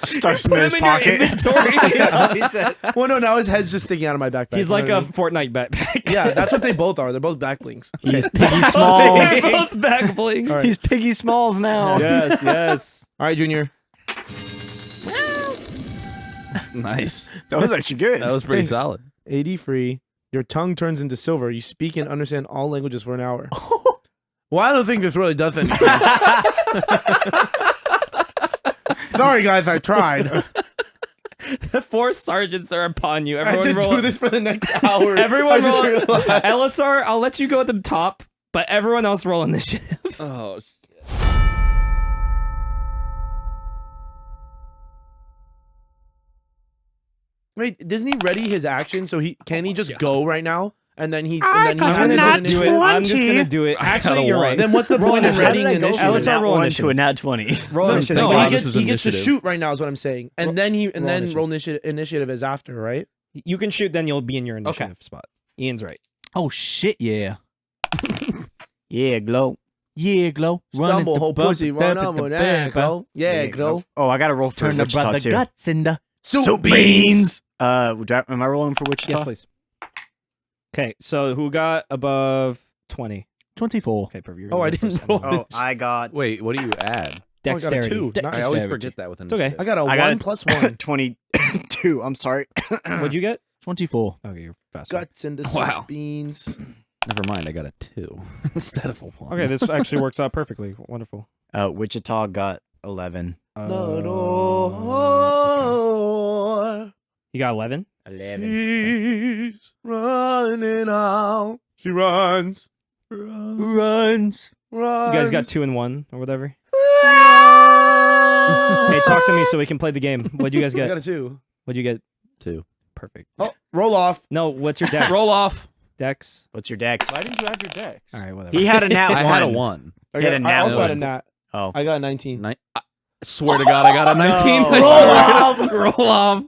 Stuffs him Put in his him in your pocket. inventory. Well, no, now his head's just sticking out of my backpack. He's you know like what a I mean? Fortnite backpack. Yeah, that's what they both are. They're both back blings. He's Piggy Smalls. They're both back bling. All right. He's Piggy Smalls now. Yes, yes. All right, Junior. Nice. That was actually good. That was pretty Thanks. solid. 80 free. Your tongue turns into silver. You speak and understand all languages for an hour. Well, I don't think this really does anything. Sorry, guys, I tried. The 4 sergeants are upon you. I Everyone did roll. do this for the next hour. Everyone I just roll. realized. Elisar, I'll let you go at the top, but everyone else roll initiative. Oh, Wait, doesn't he ready his action? So he just go right now? And then he I'm has gonna his just do it. I'm just gonna do it. Actually, you're right. Then what's the point in readying How initiative? did I go? LSR roll One initiative. to a nat 20. Roll initiative. No, But this is he gets to initiative. shoot right now is what I'm saying. And then roll initiative is after, right? You can shoot, then you'll be in your initiative spot. Ian's right. Oh shit, yeah. Yeah, glow. Yeah, glow. Stumble, whole pussy, run up with that, glow. Yeah, glow. Oh, I got to roll for Turn the Wichita brother too. guts in the Soup Beans. Am I rolling for Wichita? Yes, please. Okay, so who got above 20? 24. Okay, perfect. You're Oh, gonna I go didn't first. roll. Oh, I got Wait, what do you add? Dexterity. Oh, I got a 2. I Nice. always Dexterity. forget that with It's okay. I got a I got 1 it. plus 1. 22. I'm sorry. What'd you get? 24. Okay, you're fast. Guts into Wow. soup beans. Never mind, I got a 2 instead of a 1. Okay, this actually works out perfectly. Wonderful. Wichita got 11. The door. You got 11? 11. She's running out. She runs. Runs. You guys got 2 and 1 or whatever. Hey, talk to me so we can play the game. What'd you guys I get? got a 2. What'd you get? 2. Perfect. Oh, roll off. No, what's your dex? Roll off. Dex. What's your dex? Why didn't you add your dex? All right, whatever. He had a nat 1. I had a 1. I, He had got, a I nat also one. had a nat. Oh. I got a 19. I swear to God, I got a 19. No. I swear to- Roll off.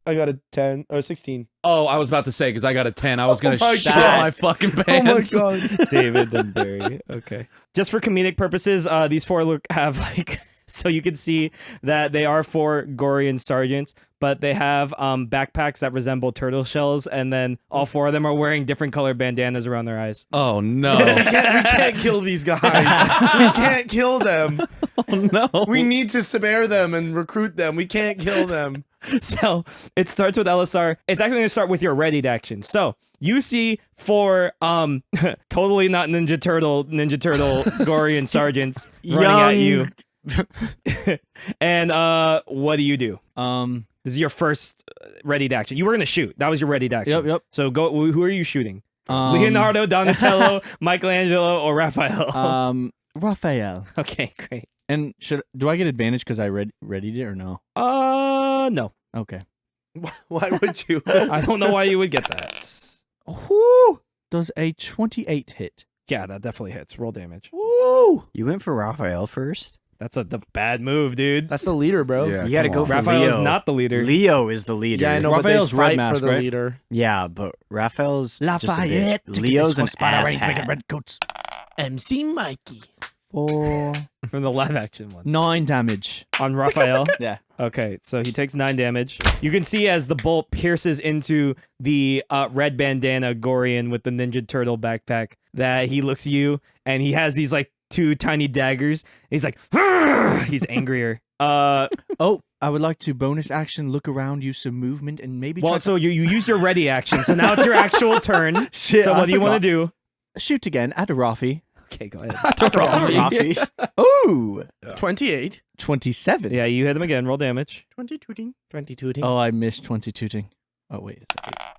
I got a 10 or 16. Oh, I was about to say because I got a 10. I was gonna Oh my shit God. my fucking Oh pants. my god. David and Barry. Okay. Just for comedic purposes, these 4 have like so you can see that they are 4 Gorian sergeants, but they have backpacks that resemble turtle shells, and then all 4 of them are wearing different colored bandanas around their eyes. Oh no. we can't kill these guys. We can't kill them. Oh no. We need to spare them and recruit them. We can't kill them. So it starts with LSR. It's actually going to start with your readied action. So you see 4 totally not Ninja Turtle Gorian sergeants running at you. And what do you do? This is your first readied action. You were going to shoot. That was your readied action. Yep. So go. Who are you shooting? Leonardo, Donatello, Michelangelo, or Raphael? Raphael. Okay, great. And do I get advantage because I readied it or no? No. Okay. Why would you? I don't know why you would get that. Whoo! Does a 28 hit? Yeah, that definitely hits. Roll damage. Woo! You went for Raphael first? That's the bad move, dude. That's the leader, bro. Yeah, You got to come go on. for Raphael Leo. is not the leader. Leo is the leader. Yeah, I know. Raphael's but they red fight mask, for the right? leader. Yeah, but Raphael's just a Lafayette. bitch. Leo's an asshat. red coats. MC Mikey. 4. From the live action one. 9 damage. On Raphael? Yeah. Okay, so he takes 9 damage. You can see as the bolt pierces into the red bandana Gorian with the Ninja Turtle backpack that he looks at you and he has these like 2 tiny daggers. He's like, "Argh!" He's angrier. Oh, I would like to bonus action, look around, use some movement, and maybe Well, try so you use your ready action. So now it's your actual turn. Shit, So I what do you want to do? shoot again at a Rafi. Okay, go ahead. Rafi. Ooh! 28. 27. Yeah, you hit him again. Roll damage. 22. Oh, I missed 22. Oh, wait.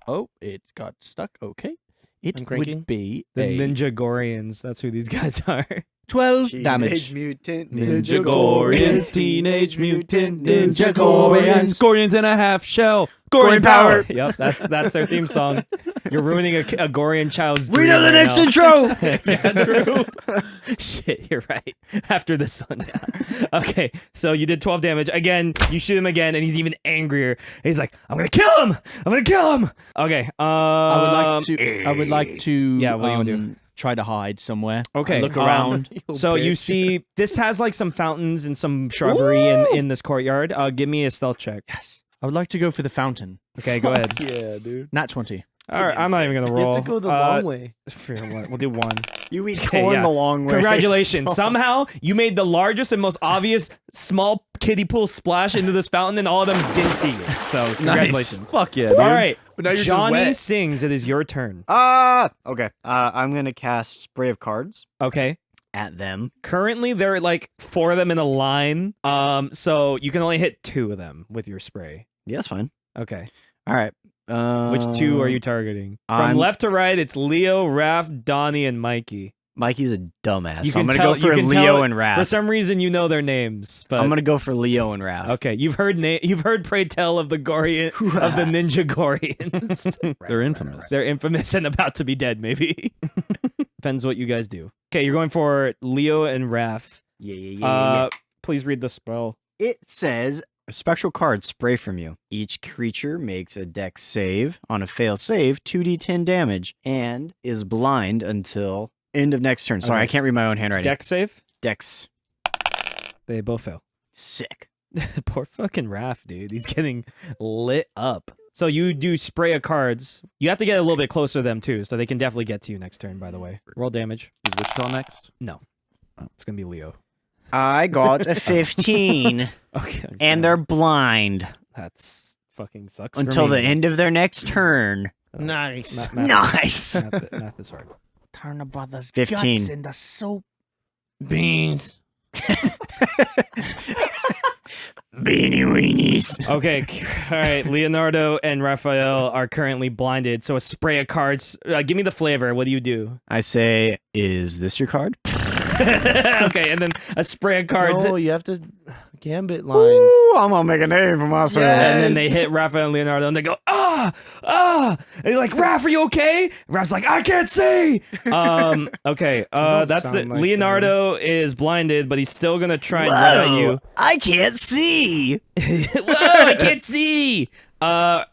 Oh, it got stuck. Okay. It I'm cranking. would be The a Ninja Gorians. That's who these guys are. 12 Teenage damage. Mutant Ninja Gorians, Teenage Mutant Ninja Gorians, Gorians in a half shell, Gorian power. Yep, that's their theme song. You're ruining a Gorian child's We dream know the right next now. intro. Yeah, true. Shit, you're right. After this one. Yeah. Okay, so you did 12 damage. Again, you shoot him again, and he's even angrier. He's like, I'm gonna kill him! I'm gonna kill him! Okay, I would like to Yeah, what do you wanna do? Try to hide somewhere. Okay, Look around. So you see, this has like some fountains and some shrubbery in this courtyard. Give me a stealth check. Yes. I would like to go for the fountain. Okay, go ahead. Yeah, dude. Nat 20. All right, I'm not even gonna You roll. have to go the long way. We'll do 1. You eat Okay, corn yeah. the long way. Congratulations. Somehow you made the largest and most obvious small kiddie pool splash into this fountain, and all of them didn't see you. So congratulations. Fuck yeah, dude. All right, But now you're just Johnny wet. sings. It is your turn. Okay. I'm going to cast Spray of Cards Okay. at them. Currently, there are like 4 of them in a line. So you can only hit 2 of them with your spray. Yeah, that's fine. Okay. All right. Which 2 are you targeting? From I'm- left to right, it's Leo, Raph, Donnie, and Mikey. Mikey's a dumbass. You So I'm can gonna go tell- for you can Leo tell- and Raph. For some reason, you know their names, but I'm gonna go for Leo and Raph. okay. You've heard pray tell of the Gorian of the Ninja Gorians. They're infamous. They're infamous and about to be dead. Maybe depends what you guys do. Okay, you're going for Leo and Raph. Yeah. Please read the spell. It says a spectral card spray from you. Each creature makes a dex save. On a fail save, 2d10 damage, and is blind until end of next turn. Sorry, Okay. I can't read my own handwriting. Dex save. Dex. They both fail. Sick. Poor fucking Raph, dude. He's getting lit up. So you do spray of cards. You have to get a little bit closer to them too, so they can definitely get to you next turn. By the way, roll damage. Is Wichita next? No, it's gonna be Leo. I got a 15, Okay, and they're blind that's fucking sucks. until for the me. end of their next turn. Nice. Nice. Math is hard. Turner Brothers 15. guts in the soup. Beans. Beanie weenies. Okay, all right. Leonardo and Raphael are currently blinded. So a spray of cards. Give me the flavor. What do you do? I say, is this your card? Okay, and then a spray of cards. No, you have to gambit lines. Ooh, I'm gonna make a name for myself. And then they hit Raphael and Leonardo, and they go, and you're like, Raph, are you okay? Raph's like, I can't see. Okay, don't that's the sound like Leonardo is blinded, but he's still gonna try and run at you. I can't see. Whoa, I can't see.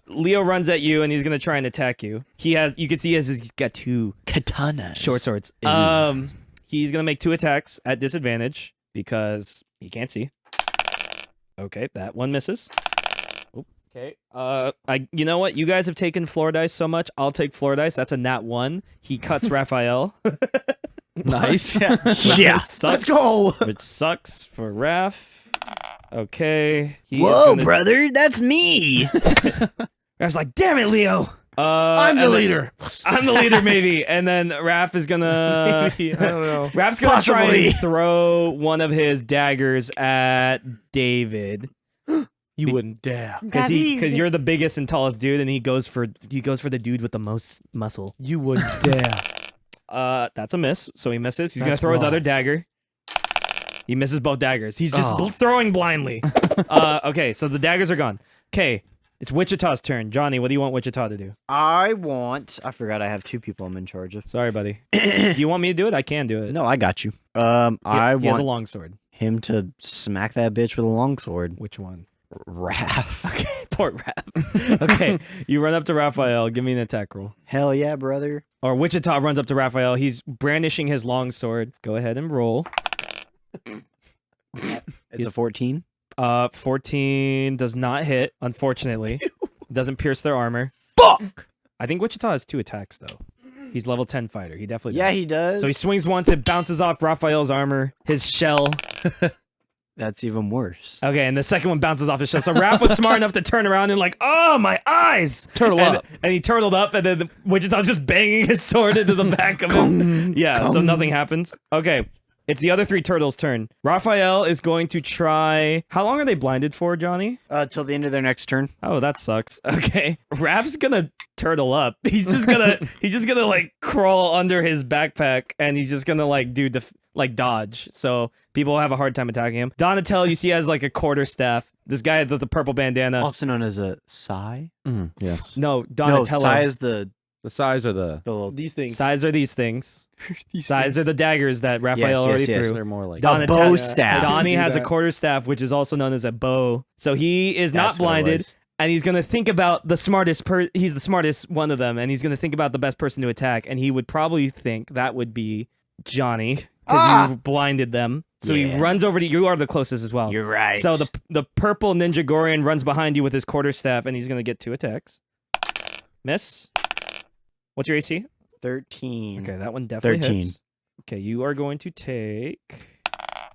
Leo runs at you, and he's gonna try and attack you. You can see he's got two Katana. short swords. He's gonna make 2 attacks at disadvantage because he can't see. Okay, that one misses. Okay. You know what? You guys have taken floor dice so much. I'll take floor dice. That's a nat 1. He cuts Raphael. Nice. Yeah. Sucks, Let's go. Which sucks for Raph. Okay. He is Whoa, gonna- brother, that's me. Raph's like, damn it, Leo. I'm the and then- leader. I'm the leader, maybe. And then Raph is gonna. I don't know. Raph's gonna try Possibly. and throw one of his daggers at David. You wouldn't dare. Because you're the biggest and tallest dude, and he goes for the dude with the most muscle. You wouldn't dare. That's a miss. So he misses. He's gonna That's throw his wrong. other dagger. He misses both daggers. He's just Oh. throwing blindly. Okay, so the daggers are gone. Okay, it's Wichita's turn. Johnny, what do you want Wichita to do? I forgot I have 2 people I'm in charge of. Sorry, buddy. Do you want me to do it? I can do it. No, I got you. He I has a want longsword. him to smack that bitch with a longsword. Which one? Raph. Okay, poor Raph. Okay, you run up to Raphael. Give me an attack roll. Hell yeah, brother. Or Wichita runs up to Raphael. He's brandishing his longsword. Go ahead and roll. It's a 14. 14 does not hit, unfortunately. It doesn't pierce their armor. Fuck. I think Wichita has 2 attacks, though. He's level 10 fighter. He definitely does. Yeah, he does. So he swings once, it bounces off Raphael's armor, his shell. That's even worse. Okay, and the second one bounces off his shell. So Raph was smart enough to turn around and like, oh, my eyes! Turtle up. And he turtled up, and then Wichita's just banging his sword into the back of him. Yeah, so nothing happens. Okay, it's the other 3 turtles' turn. Raphael is going to try... How long are they blinded for, Johnny? Till the end of their next turn. Oh, that sucks. Okay. Raph's gonna turtle up. He's just gonna like crawl under his backpack, and he's just gonna like dodge. So people will have a hard time attacking him. Donatello, you see, has like a quarterstaff. This guy with the purple bandana. Also known as a Sai. Yes. No, No, Donatello. Sai is the The size or the... little These things. Size are these things. Size are the daggers that Raphael already yes. threw. They're more like... a bow staff. Donnie has a that. quarterstaff, which is also known as a bow. So he is not That's what it blinded. was. And he's gonna think about the smartest he's the smartest one of them, and he's gonna think about the best person to attack, and he would probably think that would be Johnny, because you blinded them. So he Yeah. runs over to you. Are the closest as well. You're right. So the purple ninja Gorian runs behind you with his quarterstaff, and he's gonna get 2 attacks. Miss. What's your AC? 13. Okay, that one definitely 13. hits. Okay, you are going to take...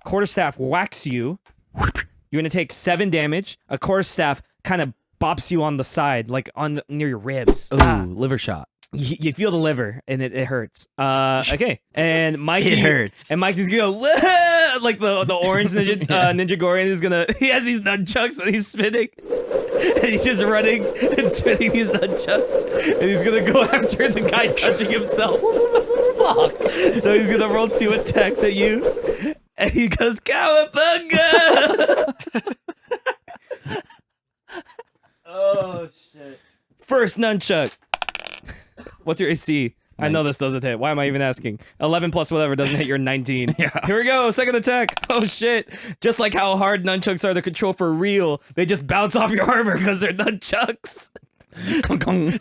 Quarterstaff whacks you. You're going to take 7 damage. A quarterstaff kind of bops you on the side, like near your ribs. Ooh, liver shot. You feel the liver, and it hurts. Okay, and Mikey... It hurts. And Mikey's going to go... like the orange ninja Gorian is going to... He has these nunchucks, and he's spinning. and he's just running and spinning these nunchucks, and he's gonna go after the guy touching himself. Fuck. So he's gonna roll 2 attacks at you, and he goes cowabunga. Oh shit! First nunchuck. What's your AC? I know this doesn't hit. Why am I even asking? 11 plus whatever doesn't hit your 19. Yeah. Here we go. Second attack. Oh shit. Just like how hard nunchucks are to control for real, they just bounce off your armor because they're nunchucks.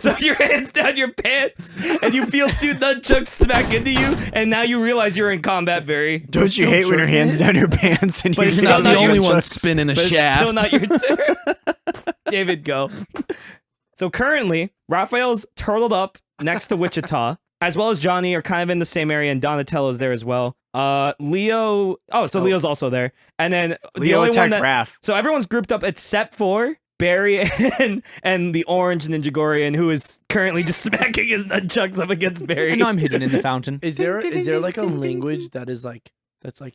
So your hands down your pants, and you feel 2 nunchucks smack into you, and now you realize you're in combat, Barry. Don't you hate when your hands down your pants and But you're it's You're not the only one nunchucks? spinning a But it's shaft. still not your turn. David, go. So currently, Raphael's turtled up next to Wichita, as well as Jonny are kind of in the same area, and Donatello's there as well. Leo. Oh, so Leo's also there, and then the Leo only one attacked that. Raph. So everyone's grouped up except for Barry and the orange Ninja Gorian, who is currently just smacking his nunchucks up against Barry. And I'm hidden in the fountain. Is there like a language that's like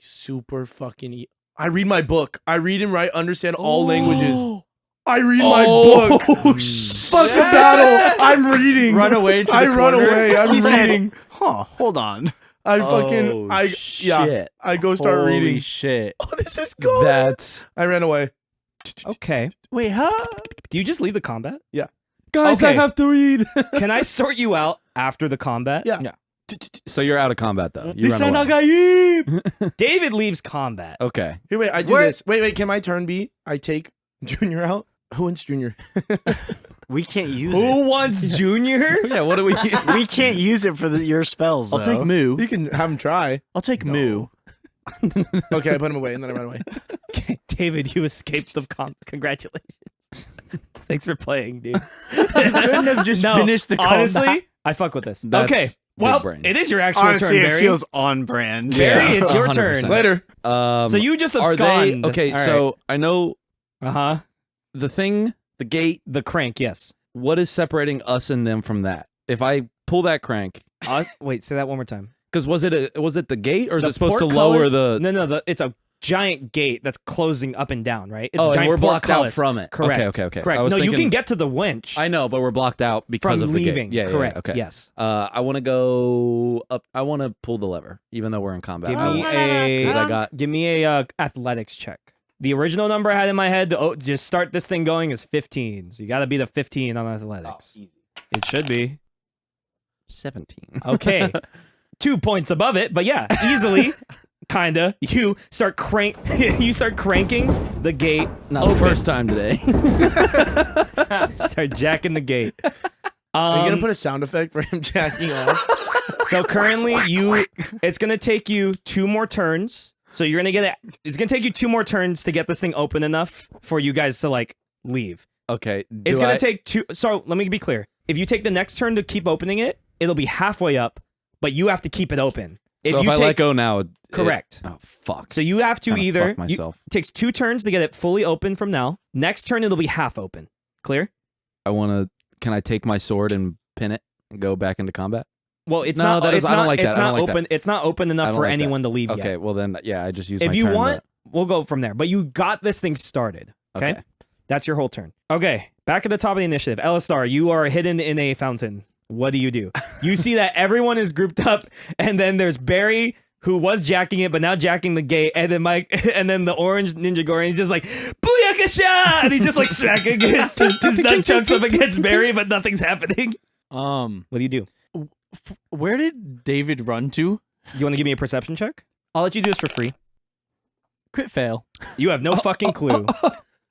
super fucking? I read my book. I read and write, understand all languages. I read my book. Fuck a battle. I'm reading. Run away to the I run corner. away. I'm He said, reading. huh, hold on. I fucking shit. I go start Holy reading. shit. Oh, this is cool. That's I ran away. Okay. Wait, huh? Do you just leave the combat? guys. I Okay. have to read. Can I sort you out after the combat? Yeah. So you're out of combat though. You run away. Nagayim! David leaves combat. Okay. Here, wait. I do What? this. Wait. Can my turn be? I take Junior out. Who wants Junior? We can't use Who it. wants Junior? Yeah. What do we? We can't use it for your spells, I'll take though. Moo. You can have him try. I'll take Moo. Okay, I put him away and then I run away. David, you escaped the Congratulations. Thanks for playing, dude. You couldn't have just finished the combat. honestly, I fuck with this. That's Okay, well, brain. it is your actual Honestly, turn, it Barry. feels on brand. Barry, it's your 100%. turn. Later. So you just are they abscond. okay? So I know Uh-huh. the thing, the gate. The crank, yes. What is separating us and them from that? If I pull that crank, Wait, say that one more time. because was it the gate or is The it supposed to portcullis- lower the? No, it's a giant gate that's closing up and down, right? It's Oh, a and giant we're blocked out portcullis. from it. Correct. Okay. Correct. I was No, you thinking- can get to the winch I know, but we're blocked out because from of the leaving. gate. Yeah, Correct. okay. Yes. I want to go up. I want to pull the lever, even though we're in combat. Give I me want- a 'cause I got. give me a athletics check. The original number I had in my head to just start this thing going is 15. So you got to be the 15 on athletics. It should be 17. okay. 2 points above it, but yeah, easily. Kinda. You start cranking the gate. Not the first time today. Start jacking the gate. Are you gonna put a sound effect for him jacking off? So currently, it's gonna take you 2 more turns. So you're gonna get it. It's gonna take you 2 more turns to get this thing open enough for you guys to like leave. Okay. It's gonna take 2. So let me be clear. If you take the next turn to keep opening it, it'll be halfway up, but you have to keep it open. So if I let go now, correct. Oh fuck. So you have to Kinda either fuck myself. it takes 2 turns to get it fully open from now. Next turn it'll be half open. Clear? I want to. Can I take my sword and pin it and go back into combat? Well, it's No, not. that is- It's I don't not. like It's that. I not don't like open. It's not open I enough don't for like that. anyone to leave Okay. yet. Well then, yeah. I just use. If my you turn want, we'll go from there. But you got this thing started. Okay? That's your whole turn. Okay. Back at the top of the initiative, LSR, you are hidden in a fountain. What do? You see that everyone is grouped up, and then there's Barry, who was jacking it, but now jacking the gate, and then Mike, and then the orange Ninja Gorian, he's just like, Booyakasha! And he's just like smacking his nunchucks up against Barry, but nothing's happening. What do you do? Where did David run to? Do you want to give me a perception check? I'll let you do this for free. Crit fail. You have no fucking clue.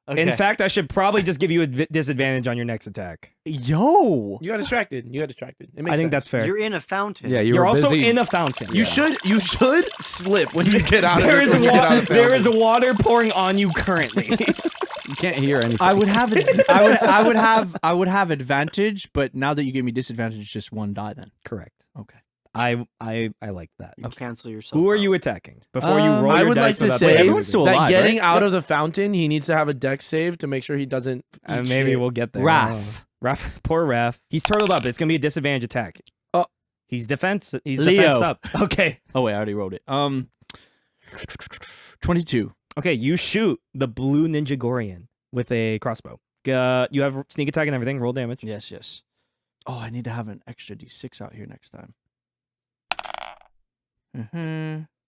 Okay. In fact, I should probably just give you a disadvantage on your next attack. Yo. You got distracted. It makes I think sense. that's fair. You're in a fountain. Yeah, You're were also busy. in a fountain. You should slip when you get out of There it. is when you get out of the there is fountain. water pouring on you currently. You can't hear anything. I would have I would have advantage, but now that you gave me disadvantage, it's just 1 die then. Correct. Okay. I like that. You cancel yourself. Who are out. you attacking? Before you roll I your would like dice to without say saying everyone's anything. still that alive, getting right? out of the fountain, he needs to have a dex save to make sure he doesn't. eat Maybe shit. we'll get there. Raph. Raph, poor Raph. He's turtled up. It's gonna be a disadvantage attack. Oh. He's defense. He's Leo. defensed up. Okay. Oh wait, I already wrote it. 22. Okay. You shoot the blue Ninja Gorian with a crossbow. You have sneak attack and everything. Roll damage. Yes, yes. Oh, I need to have an extra D6 out here next time.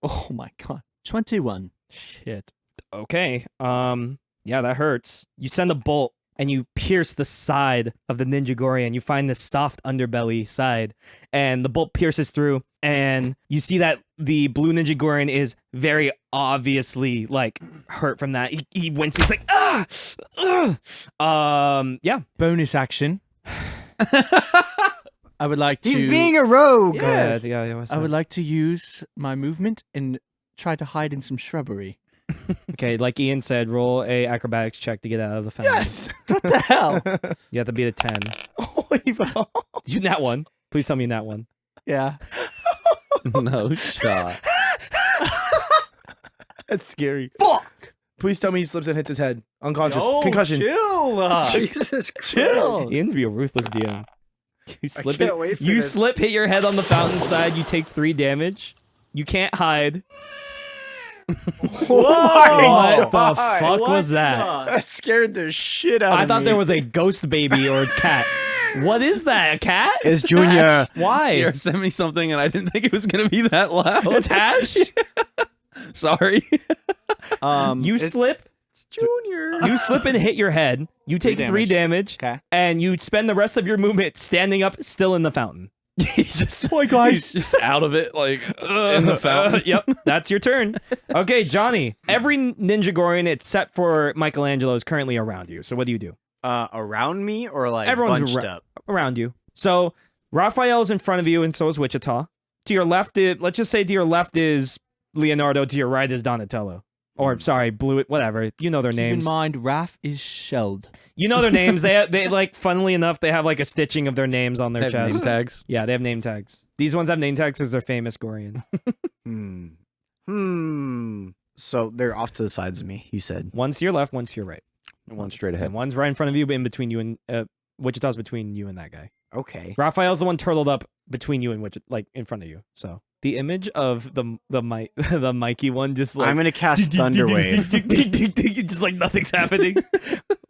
Oh my god. 21. Shit. Okay. Yeah, that hurts. You send a bolt and you pierce the side of the Ninja Gorian. You find this soft underbelly side, and the bolt pierces through, and you see that the blue Ninja Gorian is very obviously like hurt from that. He winces like yeah. Bonus action. I would like to. He's being a rogue. Yeah. I would like to use my movement and try to hide in some shrubbery. Okay, like Ian said, roll a acrobatics check to get out of the fountain. Yes. What the hell? You have to beat a 10. You nat one. Please tell me you nat one. Yeah. No shot. That's scary. Fuck! Please tell me he slips and hits his head. Unconscious. Oh, Concussion. Chill. Jesus Chill. Ian, be a ruthless DM. You slip can't wait for You this. slip, hit your head on the fountain side. You take 3 damage. You can't hide. What the fuck was that? That scared the shit out of me. I thought there was a ghost baby or a cat. What is that? A cat? It's Junior. Why? Sierra sent me something, and I didn't think it was gonna be that loud. Oh, it's Hash? Sorry. You slip. It's Junior. You slip and hit your head. You take 3 damage. Okay. And you spend the rest of your movement standing up, still in the fountain. He's just, Boy, guys. he's just out of it, like in the fountain. Yep, that's your turn. Okay, Johnny. Every Ninja Gorian except for Michelangelo is currently around you. So what do you do? Around me or like Everyone's bunched up? Around you. So Raphael's in front of you, and so is Wichita. To your left, let's just say to your left is Leonardo. To your right is Donatello. Or sorry, Blue. Whatever. You know their Keep names. in mind, Raph is shelled. You know their names. They like, funnily enough, they have like a stitching of their names on their They have chest. name tags. Yeah, they have name tags. These ones have name tags because they're famous Gorians. So they're off to the sides of me, you said. One's to your left, one's to your right. One straight ahead. And one's right in front of you, but in between you and Wichita's between you and that guy. Okay. Raphael's the one turtled up between you and like in front of you. So the image of the the Mikey one just like I'm gonna cast Thunderwave. just like nothing's happening.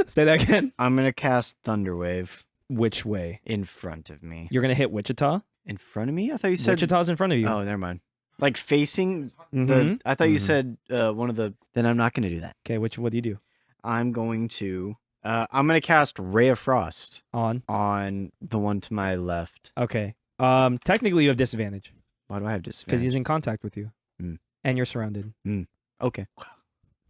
Say that again. I'm gonna cast Thunderwave Which way? in front of me. You're gonna hit Wichita? In front of me? I thought you said. Wichita's in front of you. Oh, never mind. Like facing Mhm. the. I thought you said one of the. Then I'm not gonna do that. Okay, what do you do? I'm going to. I'm gonna cast Ray of Frost On. on the one to my left. Okay. Technically you have disadvantage Why do I have because disadvantage? he's in contact with you. Mm. And you're surrounded. Okay.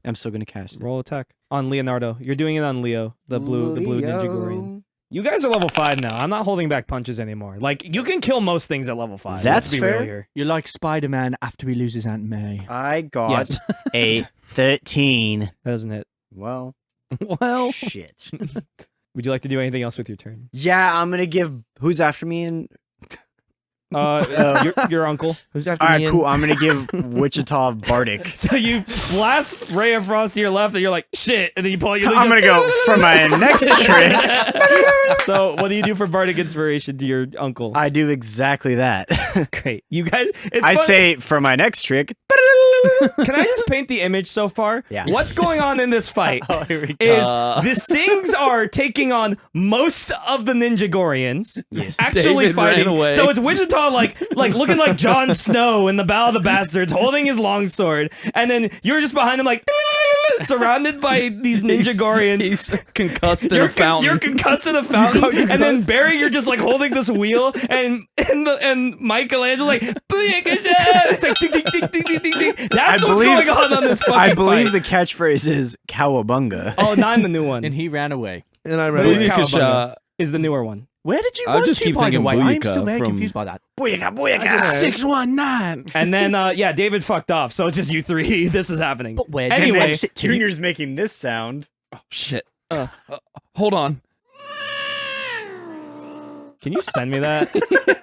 I'm still gonna cast it. Roll attack on Leonardo. You're doing it on Leo, the blue Ninja Gorian. You guys are level 5 now. I'm not holding back punches anymore. Like, you can kill most things at level 5. That's Let's be fair. real here. You're like Spider-Man after he loses Aunt May. I got Yes. a 13. Doesn't it? Well, Well, shit. Would you like to do anything else with your turn? Yeah, I'm gonna give. Who's after me? And Your uncle. Who's after all right, me? cool. I'm gonna give Wichita Bardic. So you blast Ray of Frost to your left, and you're like, shit. And then you pull your I'm gonna go for my next trick. So what do you do for Bardic Inspiration to your uncle? I do exactly that. Great. You guys, it's I fun- say for my next trick. Can I just paint the image so far? Yeah. What's going on in this fight Oh, here we go. is the Sings are taking on most of the Ninja Gorians. Yes. Actually David ran fighting. away. So it's Wichita like looking like Jon Snow in the Battle of the Bastards, holding his longsword, and then you're just behind him like surrounded by these Ninja Gorians. he's concussed in a fountain. You're concussed in a fountain, and then Barry, you're just like holding this wheel, and Michelangelo like, it's like ding, ding, ding, ding, ding, ding, ding. That's what's going on this fucking I believe fight. the catchphrase is cowabunga. Oh, not in the new one. And he ran away. And I But ran it's away. Cowabunga is the newer one. Where did you I run just to, keep by the thinking way? I'm Booyaka still very from- confused by that. Booyaka, booyaka. 619. And then, yeah, David fucked off, so it's just you three. This is happening. But where Anyway, did you exit to? Junior's making this sound. Oh shit. Hold on. Can you send me that?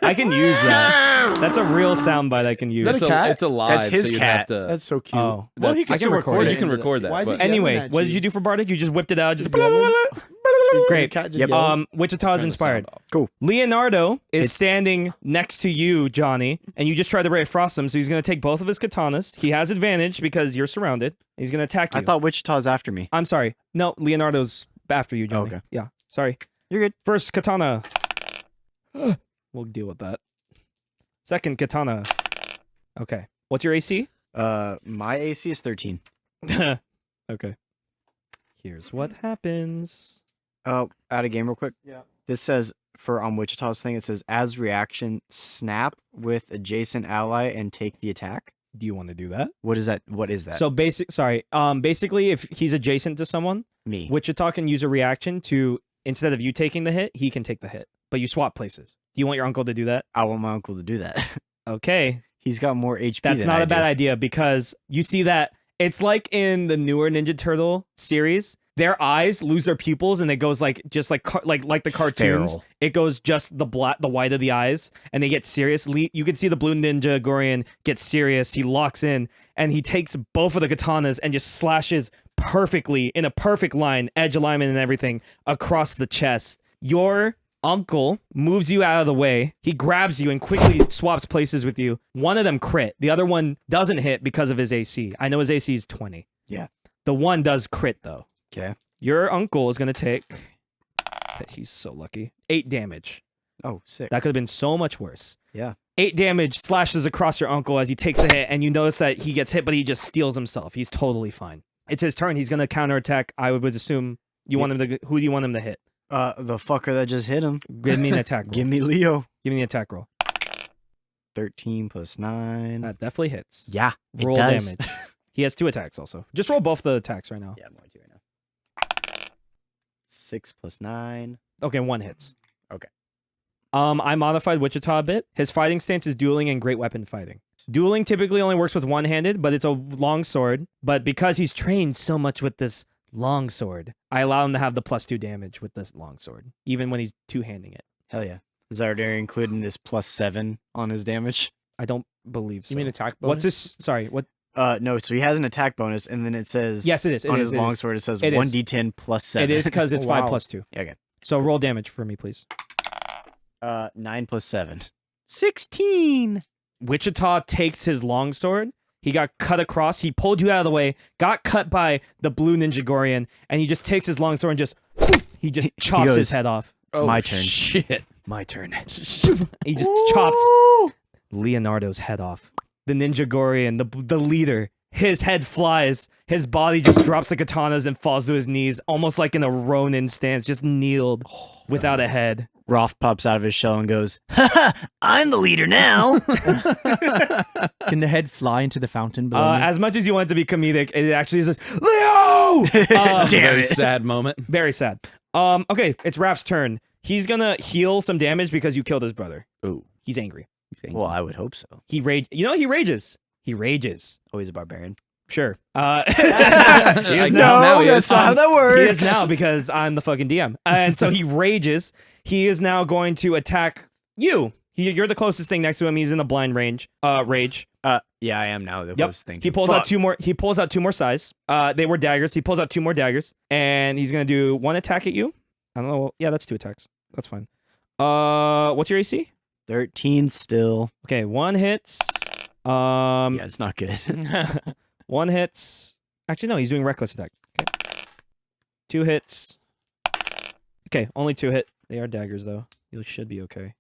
I can use that. That's a real soundbite I can use. It's a live. That's his so you'd cat. Have to, That's so cute. Oh. Well, he I can can still record record it. it. You can record that. Why is but- it- Anyway, yelling at what did you. you do for Bardic? You just whipped it out. Just The great. cat just Yep. yells. Wichita's inspired. Cool. Leonardo is standing next to you, Johnny, and you just tried to Ray of Frost him, so he's going to take both of his katanas. He has advantage because you're surrounded. He's going to attack you. I thought Wichita's after me. I'm sorry. No, Leonardo's After you, Jonny. Okay. Yeah. Sorry. You're good. First katana. We'll deal with that. Second katana. Okay. What's your AC? My AC is 13. Okay. Here's what happens. Oh, out of game real quick. Yeah. This says for on Wichita's thing, it says as reaction, snap with adjacent ally and take the attack. Do you want to do that? What is that? What is that? So basically, if he's adjacent to someone, me. Wichita can use a reaction to, instead of you taking the hit, he can take the hit. But you swap places. Do you want your uncle to do that? I want my uncle to do that. Okay. He's got more HP. That's than not I a bad do. idea because you see that it's like in the newer Ninja Turtle series. Their eyes lose their pupils and it goes like the cartoons. Feral. It goes just the white of the eyes and they get serious. You can see the blue ninja Gorian get serious. He locks in and he takes both of the katanas and just slashes perfectly in a perfect line, edge alignment and everything across the chest. Your uncle moves you out of the way. He grabs you and quickly swaps places with you. One of them crit. The other one doesn't hit because of his AC. I know his AC is 20. Yeah. The one does crit though. Okay. Your uncle is going to take... He's so lucky. 8 damage. Oh, sick. That could have been so much worse. Yeah. 8 damage slashes across your uncle as he takes the hit, and you notice that he gets hit, but he just steals himself. He's totally fine. It's his turn. He's going to counterattack. I would assume you want him to... Who do you want him to hit? The fucker that just hit him. Give me an attack roll. Give me Leo. Give me the attack roll. 13 plus 9. That definitely hits. Yeah, it Roll does. damage. He has 2 attacks also. Just roll both the attacks right now. Yeah, I'm going to right now. 6 plus 9. Okay, 1 hits. Okay. I modified Wichita a bit. His fighting stance is dueling and great weapon fighting. Dueling typically only works with one-handed, but it's a long sword. But because he's trained so much with this long sword, I allow him to have the +2 damage with this long sword, even when he's two-handing it. Hell yeah. Is that already including this +7 on his damage? I don't believe so. You mean attack bonus? What's his... Sorry, what... No, so he has an attack bonus, and then it says... Yes, it is. on his longsword, it says 1d10 plus 7. It is because it's Oh, 5 wow. plus 2. Okay. So roll damage for me, please. 9 plus 7. 16! Wichita takes his longsword. He got cut across. He pulled you out of the way, got cut by the blue Ninja Gorian, and he just takes his longsword and just... He just chops goes, his head off. Oh, My turn. Shit. My turn. He just chops Leonardo's head off. The Ninja Gorian, the leader. His head flies. His body just drops the katanas and falls to his knees, almost like in a Ronin stance, just kneeled without a head. Rolf pops out of his shell and goes, "Ha I'm the leader now!" Can the head fly into the fountain below me? As much as you want it to be comedic, it actually says, Leo! Damn Very it. sad moment. Very sad. Okay, it's Raph's turn. He's gonna heal some damage because you killed his brother. Ooh. He's angry. Well, I would hope so. He rages. He rages. Oh, he's a barbarian. Sure. He is now. He is. not how that works. He is now because I'm the fucking DM. And so he rages. He is now going to attack you. You're the closest thing next to him. He's in the blind rage. Yeah, I am now. The Yep. closest thing. He pulls out 2 more. He pulls out 2 more size. They were daggers. He pulls out 2 more daggers, and he's gonna do 1 attack at you. I don't know. Yeah, that's 2 attacks. That's fine. What's your AC? 13 still. Okay, 1 hits. Yeah, it's not good. 1 hits. Actually, no, he's doing reckless attack. Okay. 2 hits. Okay, only 2 hit. They are daggers, though. You should be okay.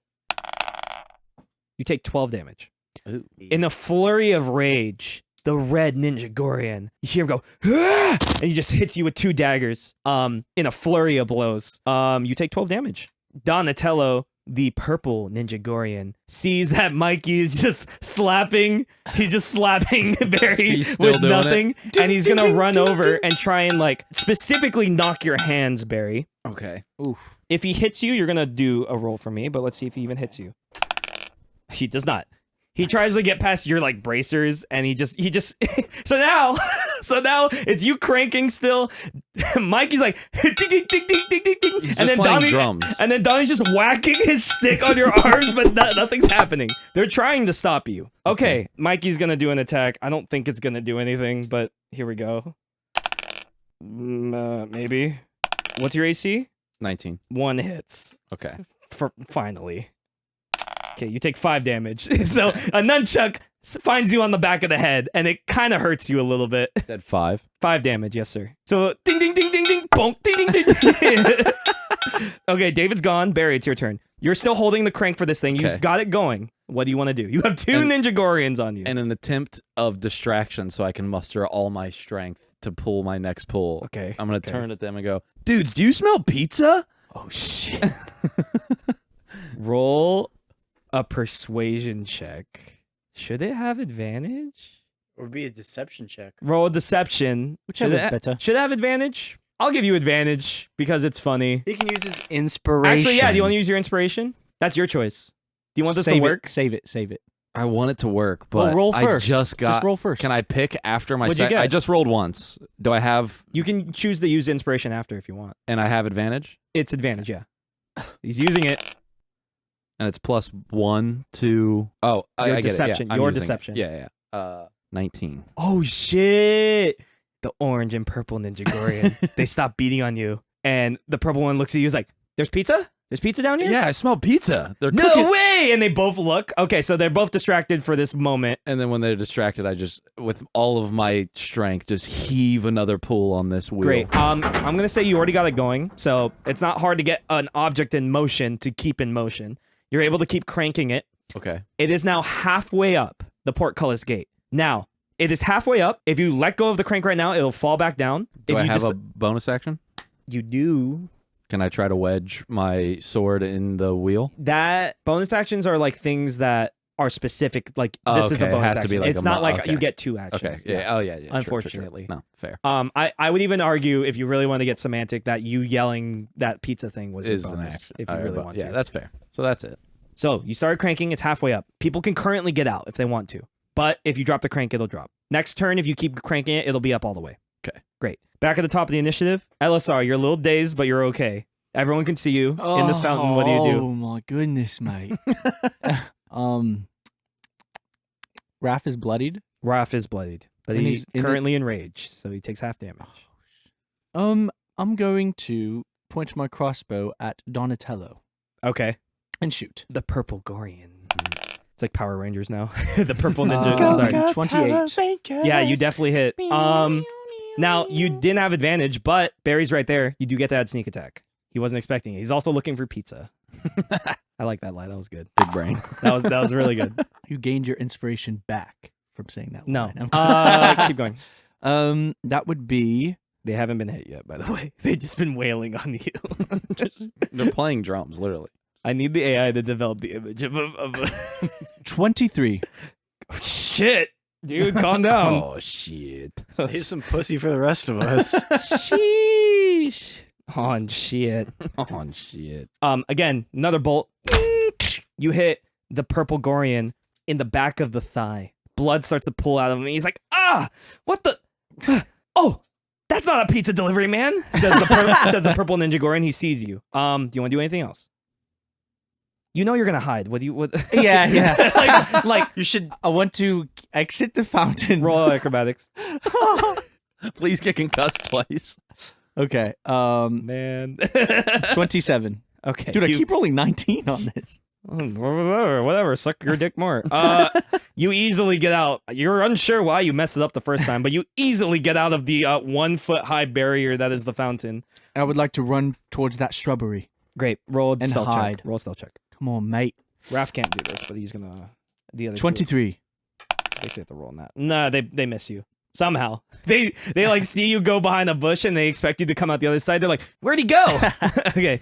You take 12 damage. Ooh. In a flurry of rage, the red Ninja Gorian, you hear him go, "Ah!" and he just hits you with 2 daggers. In a flurry of blows. You take 12 damage. Donatello, the purple Ninja Gorian, sees that Mikey is just slapping. He's just slapping Barry He's still with doing nothing. And he's gonna run over and try and like specifically knock your hands, Barry. Okay. If he hits you, you're gonna do a roll for me, but let's see if he even hits you. He does not. He tries to get past your like bracers, and he just so now it's you cranking still. Mikey's like ding ding ding ding ding ding ding, He's and just then playing Donnie drums. and then Donnie's just whacking his stick on your arms, but nothing's happening. They're trying to stop you. Okay, Mikey's gonna do an attack. I don't think it's gonna do anything, but here we go. Maybe. What's your AC? 19. 1 hits. Okay. Finally. Okay, you take 5 damage. So a nunchuck finds you on the back of the head, and it kind of hurts you a little bit. Said 5. 5 damage, yes, sir. So ding, ding, ding, ding, ding. Boom. Ding, ding, ding, ding. Okay, David's gone. Barry, it's your turn. You're still holding the crank for this thing. You've got it going. What do you want to do? You have two Ninja Gorians on you. In an attempt of distraction so I can muster all my strength to pull my next pull. Okay. I'm going to turn at them and go, dudes, do you smell pizza? Oh, shit. Roll a persuasion check. Should it have advantage? Or be a deception check. Roll a deception. Whichever is better. Should it have advantage? I'll give you advantage because it's funny. He can use his inspiration. Actually, yeah. Do you want to use your inspiration? That's your choice. Do you want this to work? Save it. I want it to work, but roll first. I just got... Just roll first. Can I pick after my What'd you get? I just rolled once. Do I have... You can choose to use inspiration after if you want. And I have advantage? It's advantage, yeah. He's using it. And it's +1 to... Oh, I get deception. it. Yeah, Your using it. deception. Yeah. 19. Oh, shit. The orange and purple Ninja Gorian. They stop beating on you. And the purple one looks at you and is like, there's pizza? There's pizza down here? Yeah, I smell pizza. They're No cooking. way! And they both look. Okay, so they're both distracted for this moment. And then when they're distracted, I just, with all of my strength, just heave another pull on this wheel. Great. I'm going to say you already got it going. So it's not hard to get an object in motion to keep in motion. You're able to keep cranking it. Okay. It is now halfway up the portcullis gate. Now, it is halfway up. If you let go of the crank right now, it'll fall back down. Do if I you have a bonus action? You do. Can I try to wedge my sword in the wheel? That bonus actions are like things that are specific. Like this is a okay. bonus It has to action. be like it's a not like okay. you get two actions. Okay. Yeah. Oh, yeah. Sure, Unfortunately. sure. No, fair. I would even argue if you really want to get semantic that you yelling that pizza thing was Is your an bonus. action. If you really want to. Yeah, that's fair. So that's it. So you started cranking. It's halfway up. People can currently get out if they want to. But if you drop the crank, it'll drop. Next turn, if you keep cranking it, it'll be up all the way. Okay. Great. Back at the top of the initiative. LSR, you're a little dazed, but you're okay. Everyone can see you in this fountain. What do you do? Oh my goodness, mate. Raph is bloodied. Raph is bloodied, but And he's he's currently enraged, so he takes half damage. I'm going to point my crossbow at Donatello Okay. and shoot. The purple Gorian. It's like Power Rangers now. The purple ninja. Sorry. 28. Yeah, you definitely hit. Now you didn't have advantage, but Barry's right there. You do get to add sneak attack. He wasn't expecting it. He's also looking for pizza. I like that line. That was good. Big brain. That was really good. You gained your inspiration back from saying that. No. line. Keep going. That would be. They haven't been hit yet, by the way. They've just been wailing on you. They're playing drums, literally. I need the AI to develop the image of a 23. shit. Dude, calm down. Oh, shit. Save some pussy for the rest of us. Sheesh. On shit. Oh, shit. Again, another bolt. You hit the purple Gorian in the back of the thigh. Blood starts to pull out of him. He's like, what the? Oh, that's not a pizza delivery, man. Says the purple Ninja Gorian. He sees you. Do you want to do anything else? You know you're gonna hide. What? Yeah. like You should. I want to exit the fountain. roll acrobatics. Please get concussed twice. Okay. Man. 27. Okay. Dude, I keep rolling 19 on this. Whatever. Suck your dick more. You easily get out. You're unsure why you messed it up the first time, but you easily get out of the 1 foot high barrier that is the fountain. I would like to run towards that shrubbery. Great. Roll a And stealth hide. check. Roll a stealth check. Come on, mate. Raph can't do this, but he's gonna. The other 23. They say have to roll on that. No, they miss you somehow. They like see you go behind a bush and they expect you to come out the other side. They're like, where'd he go? Okay.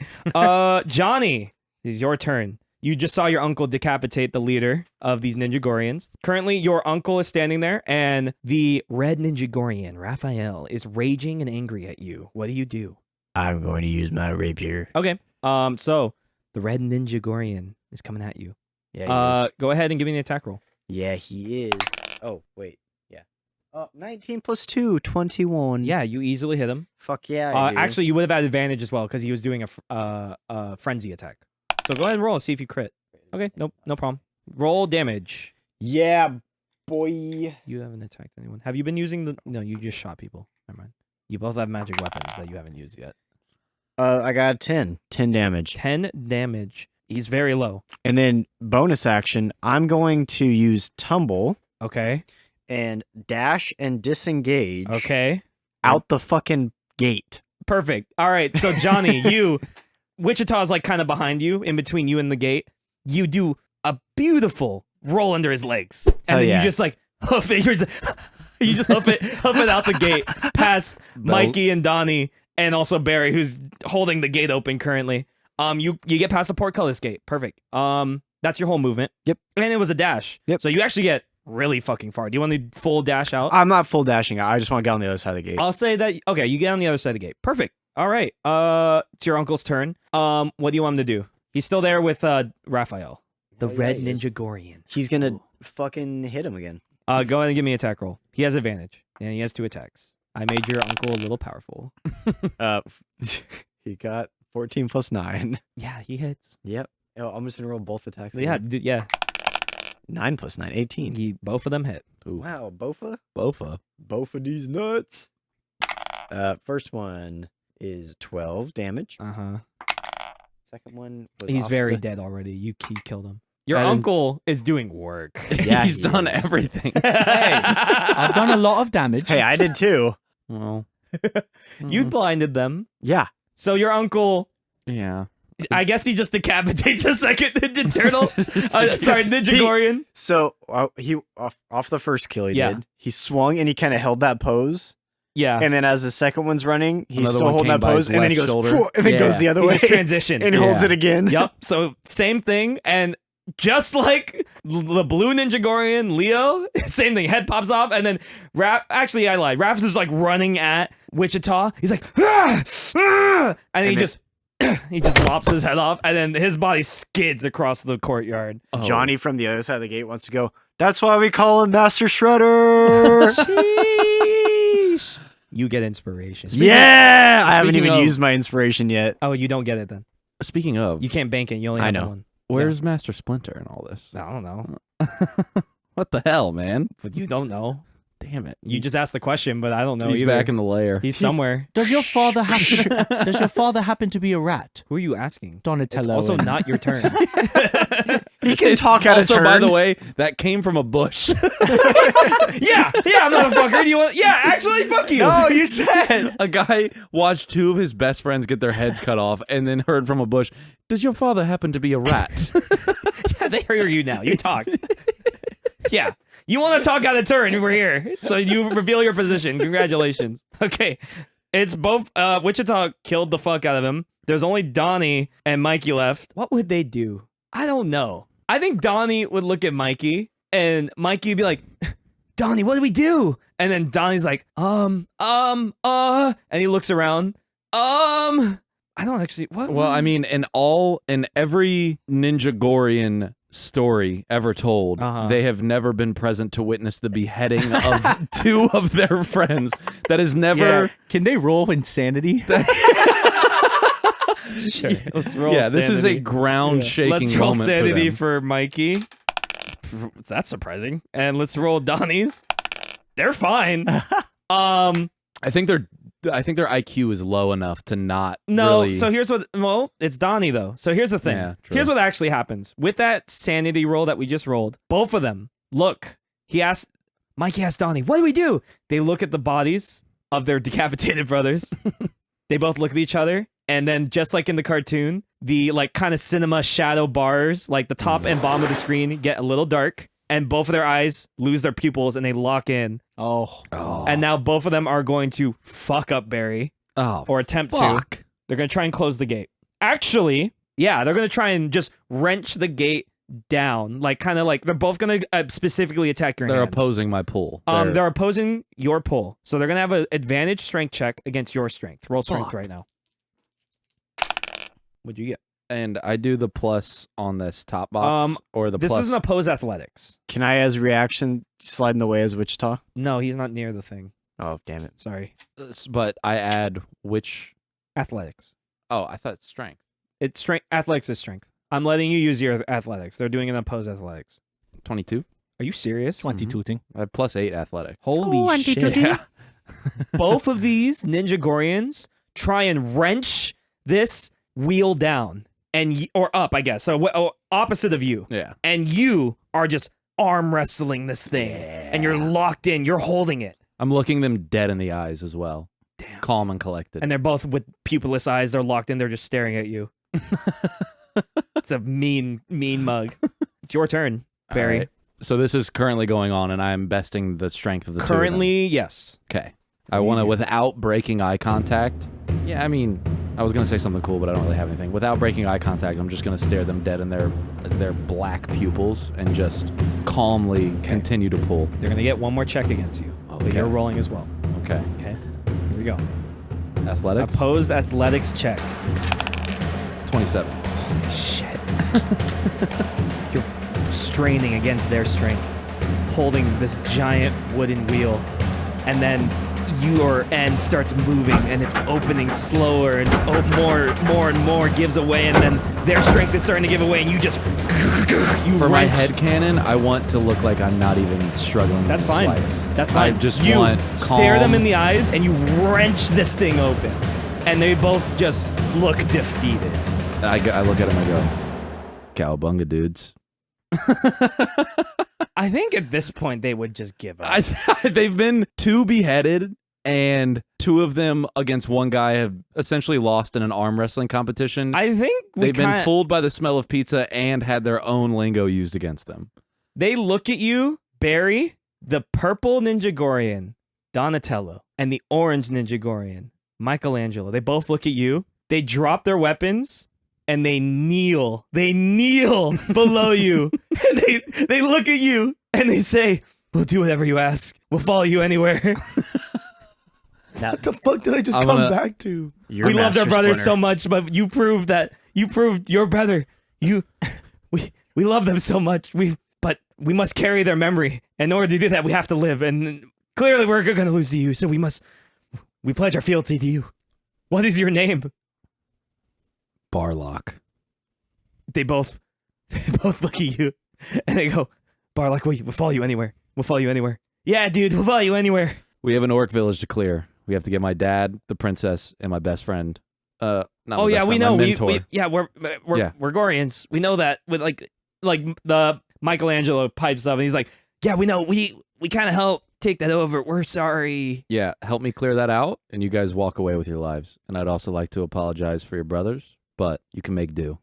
Jonny, this is your turn. You just saw your uncle decapitate the leader of these Ninja Gorians. Currently, your uncle is standing there, and the red Ninja Gorian, Raphael, is raging and angry at you. What do? I'm going to use my rapier. Okay. So the red Ninja Gorian is coming at you. Yeah. He is. Go ahead and give me the attack roll. Yeah, he is. Oh, wait. Yeah. 19 plus 2, 21. Yeah, you easily hit him. Fuck yeah. I do. Actually, you would have had advantage as well because he was doing a frenzy attack. So go ahead and roll and see if you crit. Okay, nope, no problem. Roll damage. Yeah, boy. You haven't attacked anyone. Have you been using the? No, you just shot people. Never mind. You both have magic weapons that you haven't used yet. I got 10. 10 damage. 10 damage. He's very low. And then bonus action, I'm going to use tumble Okay. and dash and disengage Okay. out the fucking gate. Perfect. All right. So Johnny, Wichita's like kind of behind you, in between you and the gate. You do a beautiful roll under his legs, and then you just like hoof it. You just hoof it out the gate past Mikey and Donnie, and also Barry, who's holding the gate open currently. You get past the portcullis gate. Perfect. That's your whole movement. Yep. And it was a dash. Yep. So you actually get really fucking far. Do you want to full dash out? I'm not full dashing out. I just want to get on the other side of the gate. I'll say that. Okay, you get on the other side of the gate. Perfect. All right. It's your uncle's turn. What do you want him to do? He's still there with Raphael, the red ninja Gorian. He's gonna fucking hit him again. Go ahead and give me an attack roll. He has advantage, and he has 2 attacks. I made your uncle a little powerful. He got 14 plus 9. Yeah, he hits. Yep. Oh, I'm just gonna roll both attacks. Yeah, again. yeah. 9 plus 9, 18. Both of them hit. Ooh. Wow, Bofa? Bofa. of these nuts. First one is 12 damage. Uh-huh. Second one was He's off very the- dead already. You killed him. Your uncle is doing work. Yeah, He's he done is. everything. I've done a lot of damage. Hey, I did too. Well, You blinded them. Yeah. So your uncle, yeah. I guess he just decapitates a second Ninja Turtle. Sorry, Ninja Gorian. So he off the first kill he Yeah. did, he swung and he kind of held that pose. Yeah. And then as the second one's running, he's Another still one holding came that by pose, his and then he left goes, shoulder. "Phew," and then goes the other He way, just transitioned. and he holds Yeah. it again. Yep. So same thing, and just like the blue Ninja Gorian, Leo, same thing. Head pops off, and then Actually, I lied. Raph's is like running at Wichita. He's like, ah! Ah! And he just lops his head off, and then his body skids across the courtyard. Oh. Johnny from the other side of the gate wants to go. That's why we call him Master Shredder. Sheesh. You get inspiration. Yeah, I haven't Speaking even of- used my inspiration yet. Oh, you don't get it then. Speaking of, You can't bank it. You only I have know. one. where's Master Splinter in all this? I don't know, What the hell, man? but you don't know. Damn it. You just asked the question, but I don't know He's either. back in the lair. He's somewhere. Does your father happen to be a rat? Who are you asking? Donatello. It's also and- not your turn. He can talk out of Also, turn. by the way, that came from a bush. yeah, motherfucker. Do you want? Yeah, actually, fuck you. No, you said. A guy watched 2 of his best friends get their heads cut off and then heard from a bush, does your father happen to be a rat? Yeah, they hear you now. You talked. Yeah, you want to talk out of turn? We're here, so you reveal your position. Congratulations. Okay, it's both. Wichita killed the fuck out of him. There's only Donnie and Mikey left. What would they do? I don't know. I think Donnie would look at Mikey, and Mikey would be like, Donnie, what do we do? And then Donnie's like, and he looks around. I don't actually. What? Well, I mean, in every Ninja Gorian story ever told, they have never been present to witness the beheading of 2 of their friends. That is never. Yeah. Can they roll insanity? Sure. Let's roll. Yeah, this is a sanity. ground-shaking Let's roll moment sanity for them. for Mikey. That's surprising. And let's roll Donnie's. They're fine. I think their IQ is low enough to not No, really... so here's what. Well, it's Donnie though. So here's the thing. Yeah, true. Here's what actually happens with that sanity roll that we just rolled. Both of them look. Mikey asked Donnie, "What do we do?" They look at the bodies of their decapitated brothers. They both look at each other, and then just like in the cartoon, the like kind of cinema shadow bars, like the top and bottom of the screen, get a little dark, and both of their eyes lose their pupils, and they lock in. Oh. And now both of them are going to fuck up Barry. Or attempt to. They're going to try and close the gate. Actually, yeah, they're going to try and just wrench the gate down. Like, kind of like, they're both going to specifically attack your They're hands. opposing my pull. They're opposing your pull. So they're going to have an advantage strength check against your strength. Roll strength Fuck. right now. What'd you get? And I do the plus on this top box, or the This plus... isn't oppose athletics. Can I, as reaction, slide in the way as Wichita? No, he's not near the thing. Oh, damn it. Sorry. But I add which... Athletics. Oh, I thought it's strength. It's strength. Athletics is strength. I'm letting you use your athletics. They're doing an opposed athletics. 22? Are you serious? 20 tooting. I have plus 8 athletic. Holy shit. Yeah. Both of these Ninja Gorians try and wrench this wheel down or up, I guess. So opposite of you. Yeah. And you are just arm wrestling this thing. And you're locked in. You're holding it. I'm looking them dead in the eyes as well. Damn. calm and collected. And they're both with pupilless eyes. They're locked in. They're just staring at you. It's a mean mug. It's your turn, Barry. All right. So this is currently going on, and I'm besting the strength of the two of them. Currently, yes. Okay. I want to, without breaking eye contact. Yeah, I mean, I was going to say something cool, but I don't really have anything. Without breaking eye contact, I'm just going to stare them dead in their black pupils and just calmly continue to pull. They're going to get one more check against you. But Okay. you're rolling as well. Okay. Okay. Here we go. Athletics? Opposed athletics check. 27. Holy shit. You're straining against their strength, holding this giant wooden wheel, and then your end starts moving and it's opening slower and more and more gives away, and then their strength is starting to give away, and you just For my head cannon, I want to look like I'm not even struggling. That's in the fine. slightest. That's fine. I just you want stare them calm- in the eyes and you wrench this thing open, and they both just look defeated. I look at him and go, "Cowabunga, dudes." I think at this point they would just give up. They've been 2 beheaded, and 2 of them against one guy have essentially lost in an arm wrestling competition. I think They've been fooled by the smell of pizza and had their own lingo used against them. They look at you, Barry, the purple Ninja Gorian, Donatello, and the orange Ninja Gorian, Michelangelo. They both look at you. They drop their weapons and they kneel. They kneel below you. And they look at you and they say, "We'll do whatever you ask. We'll follow you anywhere." What the fuck did I just I'm come gonna- back to? Your We loved our master brothers so splinter. much, but you proved your brother. We love them so much. But we must carry their memory. In order to do that, we have to live. And clearly we're going to lose to you, so we pledge our fealty to you. What is your name? Barlock. They both look at you and they go, "Barlock, we'll follow you anywhere. We'll follow you anywhere." "Yeah, dude, we'll follow you anywhere." We have an orc village to clear. We have to get my dad, the princess, and my best friend. Not my Oh yeah, best we friend, know. my We mentor. we're Gorians. We know that. With like the Michelangelo pipes up and he's like, "Yeah, we know. We kind of help take that over. We're sorry." Yeah, help me clear that out, and you guys walk away with your lives. And I'd also like to apologize for your brothers, but you can make do.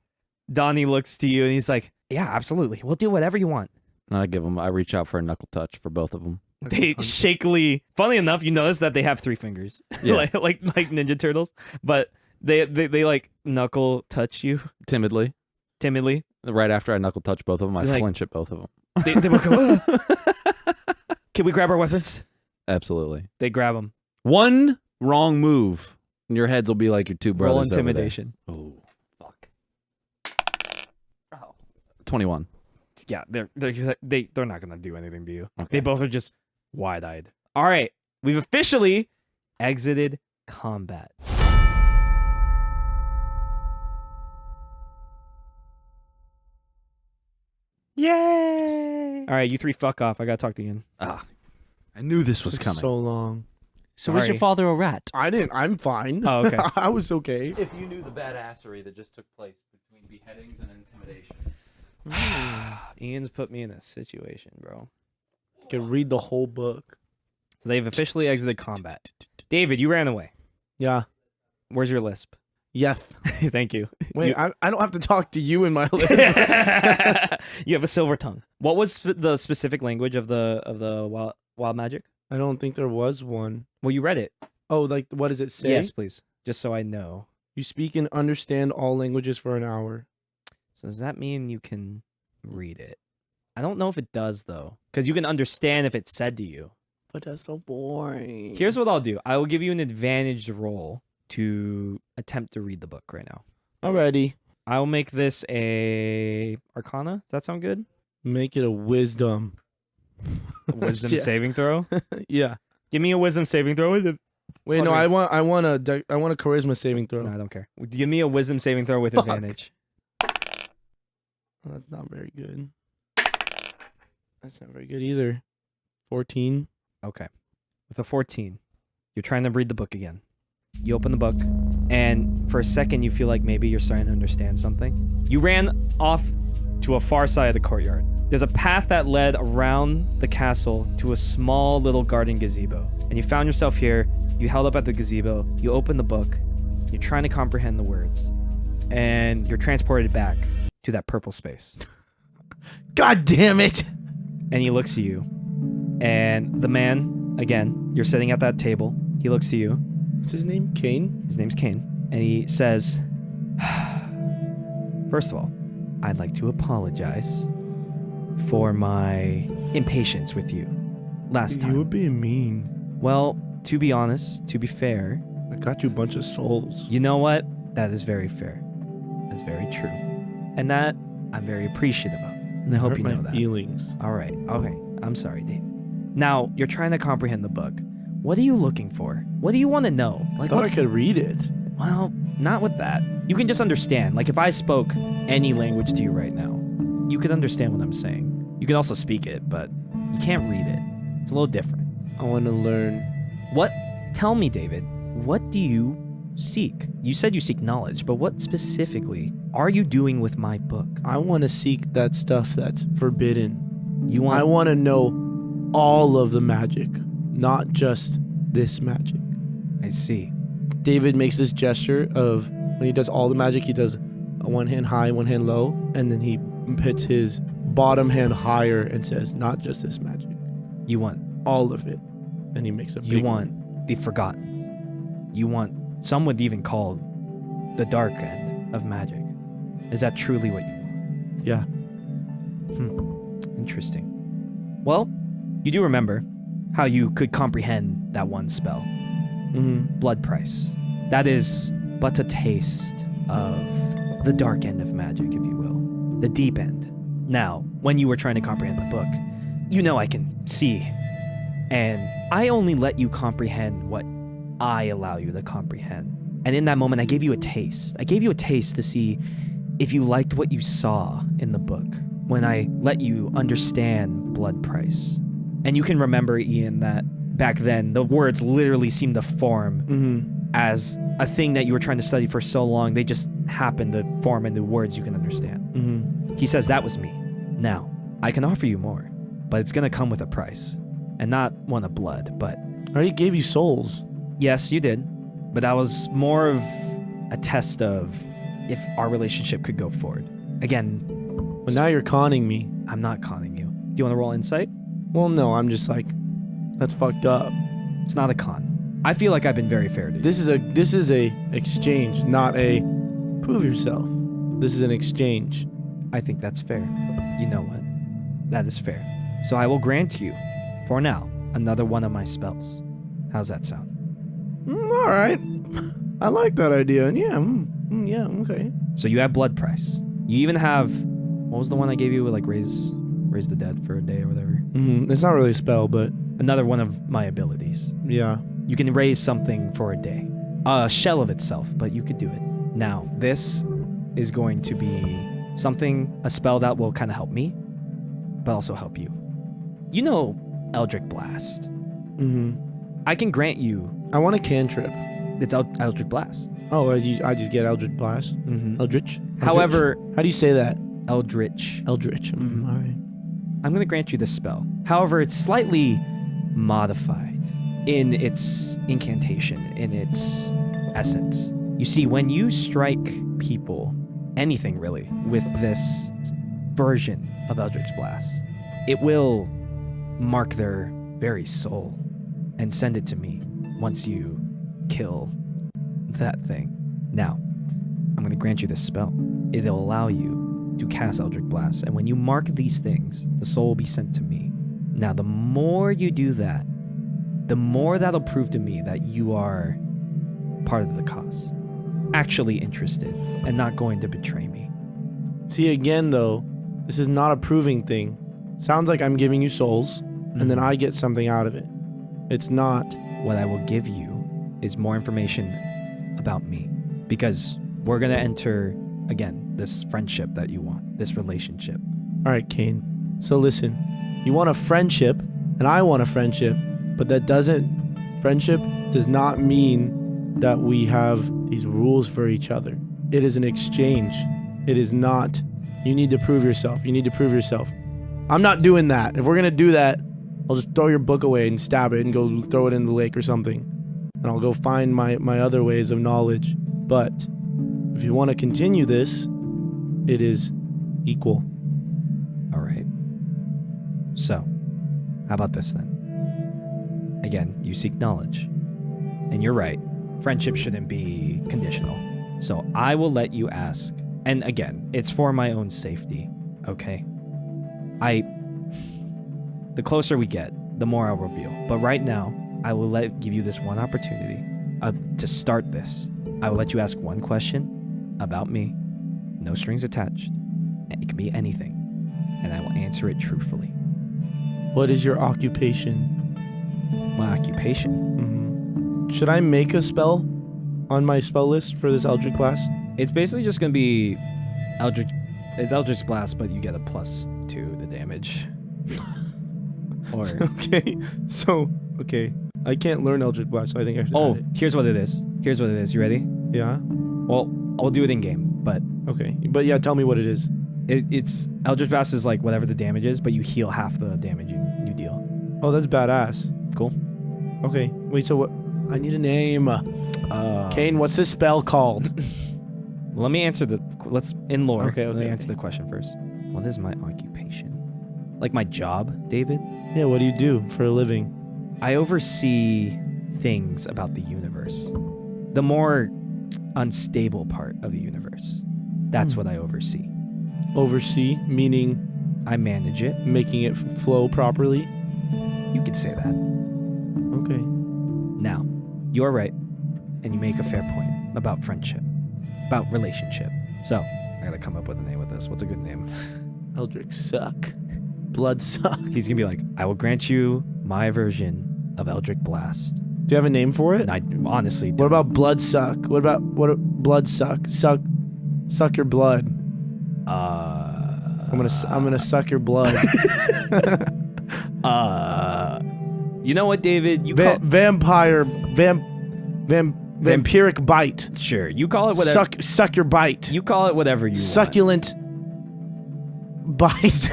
Donnie looks to you and he's like, "Yeah, absolutely. We'll do whatever you want." And I reach out for a knuckle touch for both of them. They shakily. Funny enough, you notice that they have 3 fingers, Yeah. like Ninja Turtles, but they like knuckle touch you Timidly. timidly. Right after I knuckle touch both of them, I Like- flinch at both of them. They both go, "Ugh." "Can we grab our weapons?" Absolutely. They grab them. One wrong move, and your heds will be like your 2 brothers. Roll over there. intimidation. Oh, fuck. 21. Yeah, they're not gonna do anything to you. Okay. They both are just wide-eyed. All right, we've officially exited combat. Yay! All right, you 3 fuck off. I gotta talk to Ian. I knew this was Took coming. so long. So was your Sorry. father a rat? I'm fine. Oh, okay. I was okay. If you knew the badassery that just took place between beheadings and intimidation. Ian's put me in a situation, bro. You can read the whole book. So they've officially exited combat. David, you ran away. Yeah. Where's your lisp? Yes. Thank you. Wait, I don't have to talk to you in my list. You have a silver tongue. What was the specific language of the wild magic? I don't think there was one. Well, you read it. Oh, like what does it say? Yes, please. Just so I know. You speak and understand all languages for an hour. So does that mean you can read it? I don't know if it does though, because you can understand if it's said to you. But that's so boring. Here's what I'll do. I will give you an advantaged roll to attempt to read the book right now. Alrighty. I will make this a Arcana. Does that sound good? Make it a wisdom. A wisdom Yeah. saving throw. Yeah. Give me a wisdom saving throw with a. Wait, no, I want a charisma saving throw. No, I don't care. Give me a wisdom saving throw with Fuck. advantage. Oh, that's not very good. That's not very good either. 14. Okay. With a 14, you're trying to read the book again. You open the book, and for a second, you feel like maybe you're starting to understand something. You ran off to a far side of the courtyard. There's a path that led around the castle to a small little garden gazebo. And you found yourself here. You held up at the gazebo. You open the book. You're trying to comprehend the words. And you're transported back to that purple space. God damn it! And he looks at you. And the man, again, you're sitting at that table. He looks to you. What's his name? Kane? His name's Kane. And he says, first of all, I'd like to apologize for my impatience with you last time. You were being mean. Well, to be honest, to be fair, I got you a bunch of souls. you know what? That is very fair. That's very true. And that I'm very appreciative of. And I hope Hurt you know my that. feelings. All right. Okay. I'm sorry, Dave. Now, you're trying to comprehend the book. What are you looking for? What do you want to know? I thought I could read it. Well, not with that. You can just understand. Like, if I spoke any language to you right now, you could understand what I'm saying. You can also speak it, but you can't read it. It's a little different. I want to learn. What? Tell me, David, what do you seek? You said you seek knowledge, but what specifically are you doing with my book? I want to seek that stuff that's forbidden. You want... I want to know all of the magic, not just this magic. I see. David makes this gesture of when he does all the magic, he does one hand high, one hand low, and then he puts his bottom hand higher and says, not just this magic, You want... all of it. And he makes a big You want the forgotten. You want... Some would even call the dark end of magic. Is that truly what you want? Yeah. Interesting. Well, you do remember how you could comprehend that one spell. Mm-hmm. Blood price. That is but a taste of the dark end of magic, if you will. The deep end. Now, when you were trying to comprehend the book, you know I can see. And I only let you comprehend what I allow you to comprehend. And in that moment, I gave you a taste. I gave you a taste to see if you liked what you saw in the book when I let you understand blood price. And you can remember, Ian, that back then, the words literally seemed to form as a thing that you were trying to study for so long. They just happened to form into words you can understand. He says, that was me. Now, I can offer you more, but it's going to come with a price. And not one of blood, but... I already gave you souls. Yes, you did. But that was more of a test of if our relationship could go forward. Again... But now you're conning me. I'm not conning you. Do you want to roll insight? Well, no, I'm just like, that's fucked up. It's not a con. I feel like I've been very fair to you. This is a exchange, not a prove yourself. This is an exchange. I think that's fair. You know what? That is fair. So I will grant you, for now, another one of my spells. How's that sound? All right. I like that idea. And yeah, okay. So you have blood price. You even have, what was the one I gave you with like raise the dead for a day or whatever? It's not really a spell, but Another one of my abilities. yeah. You can raise something for a day. A shell of itself, but you could do it. Now, this is going to be something, a spell that will kind of help me, but also help you. You know Eldritch Blast. I can grant you... I want a cantrip. It's Eldritch Blast. Oh, I just get Eldritch Blast? Eldritch? However... How do you say that? Eldritch. Eldritch. All right. I'm going to grant you this spell. However, it's slightly modified in its incantation, in its essence. You see, when you strike people, anything really, with this version of Eldritch Blast, it will mark their very soul and send it to me once you kill that thing. Now, I'm going to grant you this spell. It'll allow you to cast Eldritch Blast, and when you mark these things, the soul will be sent to me. Now, the more you do that, the more that'll prove to me that you are part of the cause, actually interested, and not going to betray me. See, again, though, this is not a proving thing. Sounds like I'm giving you souls, and then I get something out of it. It's not. What I will give you is more information about me, because we're going to enter, again, this friendship that you want, this relationship. All right, Kane. So listen, you want a friendship, and I want a friendship, but friendship does not mean that we have these rules for each other. It is an exchange. It is not, you need to prove yourself. You need to prove yourself. I'm not doing that. If we're going to do that, I'll just throw your book away and stab it and go throw it in the lake or something. and I'll go find my other ways of knowledge. But if you want to continue this, it is equal. All right. So, how about this then? Again, you seek knowledge. And you're right. Friendship shouldn't be conditional. So I will let you ask. And again, it's for my own safety, okay? The closer we get, the more I'll reveal. But right now, I will give you this one opportunity to start this. I will let you ask one question about me, no strings attached. And it can be anything. And I will answer it truthfully. What is your occupation? My occupation? Should I make a spell on my spell list for this Eldritch Blast? It's basically just gonna be It's Eldritch Blast, but you get a +2 to damage. Or okay. I can't learn Eldritch Blast, so I think I should. oh, add it. here's what it is. You ready? Yeah. Well, I'll do it in game, but Okay, but yeah, tell me what it is. it's Eldritch Blast is like whatever the damage is, but you heal half the damage you deal. Oh, that's badass. Cool. Okay, wait. So what? I need a name. Kane, what's this spell called? Let me answer let's in lore. Okay, Let me okay. answer the question first. What is my occupation? Like my job, David? Yeah, what do you do for a living? I oversee things about the universe. The more unstable part of the universe. That's what I oversee. Oversee, meaning I manage it. making it flow properly. You could say that. Okay. Now, you're right, and you make a fair point about friendship, about relationship. So, I gotta come up with a name with this. What's a good name? Eldritch Suck. Blood Suck. He's gonna be like, I will grant you my version of Eldritch Blast. Do you have a name for it? And I honestly What don't. about Blood Suck? What Blood Suck? Suck your blood. I'm gonna suck your blood. You know what, David? You call Vampiric bite. sure. You call it whatever. Suck your bite. You call it whatever you want. Succulent bite.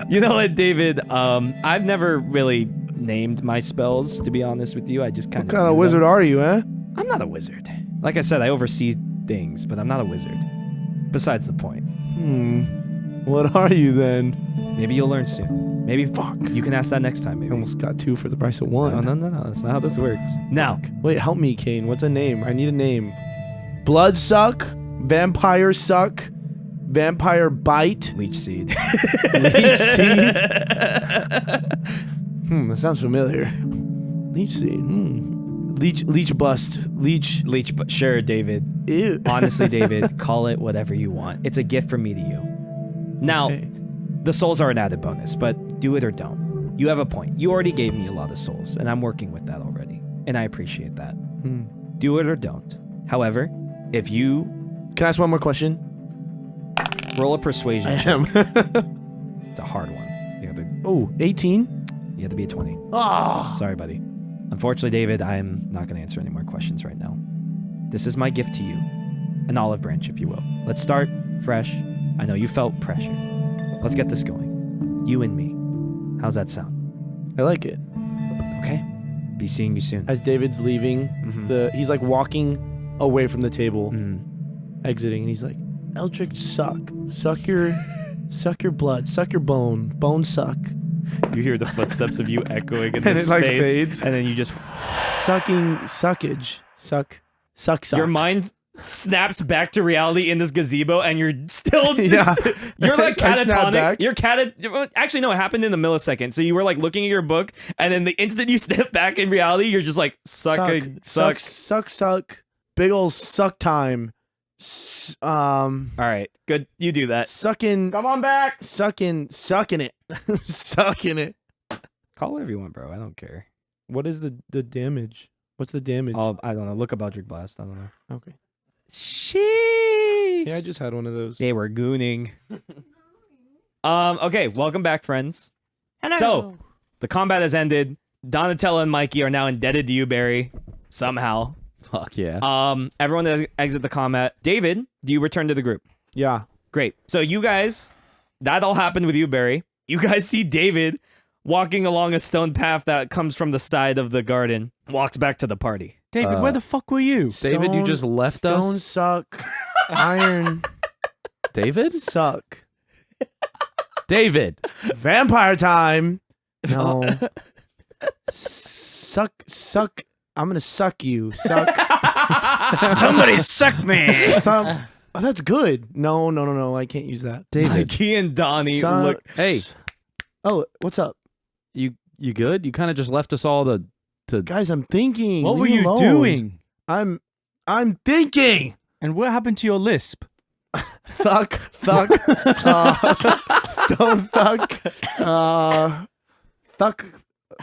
You know what, David? I've never really named my spells, to be honest with you. I just kind What kind of wizard are you, eh? I'm not a wizard. Like I said, I oversee things, but I'm not a wizard. Besides the point. What are you then? Maybe you'll learn soon. Maybe you can ask that next time. I Maybe. almost got 2 for the price of 1. No. That's not how this works. Now, Wait, help me, Kane. What's a name? I need a name. Blood Suck. Vampire Suck. Vampire Bite. leech seed. Leech Seed. That sounds familiar. Leech Seed. Leech Bust. Leech. Leech, but sure, David. Ew. Honestly, David, call it whatever you want. It's a gift from me to you. Now, Okay. the souls are an added bonus, but do it or don't. You have a point. You already gave me a lot of souls, and I'm working with that already, and I appreciate that. Do it or don't. However, if you Can I ask one more question? roll a persuasion I check, am. it's a hard one. Oh, 18? You have to be a 20. Ah. Sorry, buddy. Unfortunately, David, I'm not going to answer any more questions right now. This is my gift to you. An olive branch, if you will. Let's start fresh. I know you felt pressure. Let's get this going. You and me. How's that sound? I like it. Okay. Be seeing you soon. As David's leaving, he's like walking away from the table, exiting, and he's like, Eldritch Suck. Suck your blood. Suck your bone. Bone suck. You hear the footsteps of you echoing in And this it, like, space, fades. and then you just Sucking suckage. Suck. your mind snaps back to reality in this gazebo, and you're still Yeah. you're like I snap catatonic. back. You're actually no, it happened in a millisecond. So you were like looking at your book, and then the instant you step back in reality, you're just like suck. Suck. Big ol' suck time. All right, good. You do that. Sucking. Come on back. Sucking it. Sucking it. Call whatever you want, bro. I don't care. What is the damage? What's the damage? Oh, I don't know. Look up Eldritch Blast. I don't know. Okay. Sheesh. Yeah, I just had one of those. They were gooning. Okay, welcome back, friends. Hello. So, the combat has ended. Donatello and Mikey are now indebted to you, Barry. Somehow. Fuck yeah. Everyone does exit the combat. David, do you return to the group? Yeah. Great. So you guys, that all happened with you, Barry. You guys see David walking along a stone path that comes from the side of the garden, walks back to the party. David, where the fuck were you? David, you just left Stone us. suck. Iron David? suck. David. Vampire time. No. Suck. I'm gonna suck you. Suck. Somebody suck me. Oh, that's good. No. I can't use that. David. Mikey and Donnie Suck. look. Hey, Oh, what's up, you good? You kind of just left us all to guys? I'm thinking. What Leave were me you alone. doing? I'm thinking. And what happened to your lisp? Thuck. Don't thuck. Thuck.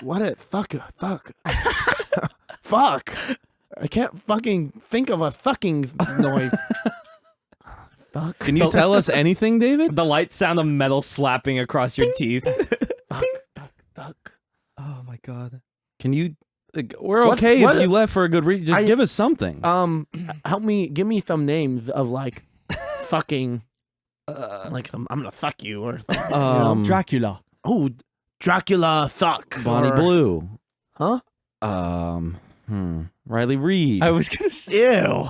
What it? Thuck. Fuck. I can't fucking think of a thucking noise. Thuck. Can you tell us anything, David? The light sound of metal slapping across your teeth. Thuck. Oh my god. Can you? We're What- okay what- if you left for a good reason. Just give us something. Help me. Give me some names of like fucking. Like some. I'm gonna fuck you or something. Dracula. Oh, Dracula Thuck. Bonnie or- Blue. Huh? Riley Reed. I was gonna say Ew.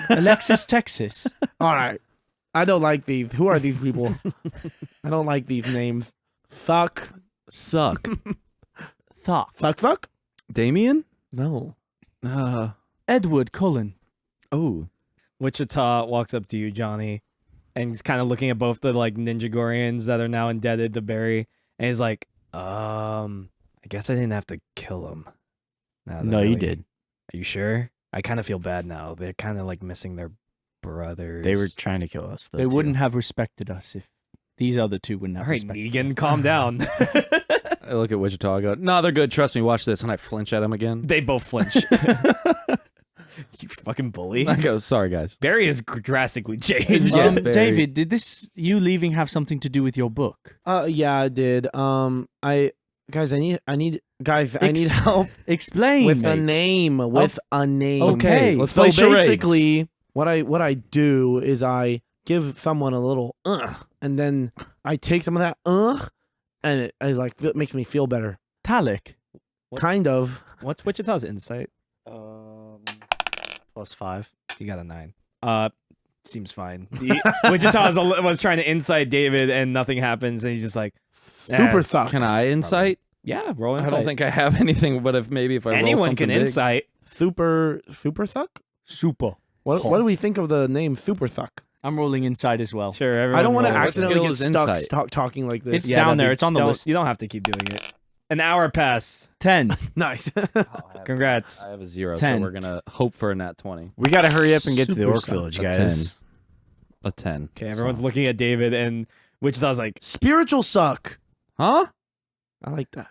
Alexis, Texas. All right. I don't like these. Who are these people? I don't like these names. Thuck. Suck. Thought. Thuck? Damien. No. Edward Cullen. Oh. Wichita walks up to you, Johnny, and he's kind of looking at both the like ninja Gorians that are now indebted to Barry, and he's like, I guess I didn't have to kill him. No, you did. Are you sure? I kind of feel bad now. They're kind of like missing their brothers. They were trying to kill us. They wouldn't have respected us if these other two wouldn't have All right, respected Negan, calm down. I look at Wichita. I go, "No, they're good. Trust me. Watch this." And I flinch at him again. They both flinch. You fucking bully. I go, "Sorry, guys." Barry is drastically changed. Yeah, very. David, did this you leaving have something to do with your book? Yeah, I did. I need help Explain. with a mate. name. With a name. Okay, let's So play charades. basically, what I do is I give someone a little and then I take some of that and it makes me feel better. Talik. What? Kind of. What's Wichita's insight? +5. You got a 9. Seems fine. Wichita was trying to incite David and nothing happens, and he's just like, Super suck. Can I insight? yeah, roll I insight. don't think I have anything, but if I roll anyone something can big. insight. Super Thuck? Super. What do we think of the name Super Thuck? I'm rolling inside as well. Sure, everyone I don't want to roll. accidentally skill get is stuck insight? talking like this. It's down there. It's on the Don't- list. You don't have to keep doing it. An hour passed. 10. Nice. Congrats. I have a 0, 10. so we're gonna hope for a nat 20. We got to hurry up and get to the Super Orc suck. Village, A guys. 10. A 10. Okay, everyone's looking at David, and Wichita's like, Spiritual suck. Huh? I like that.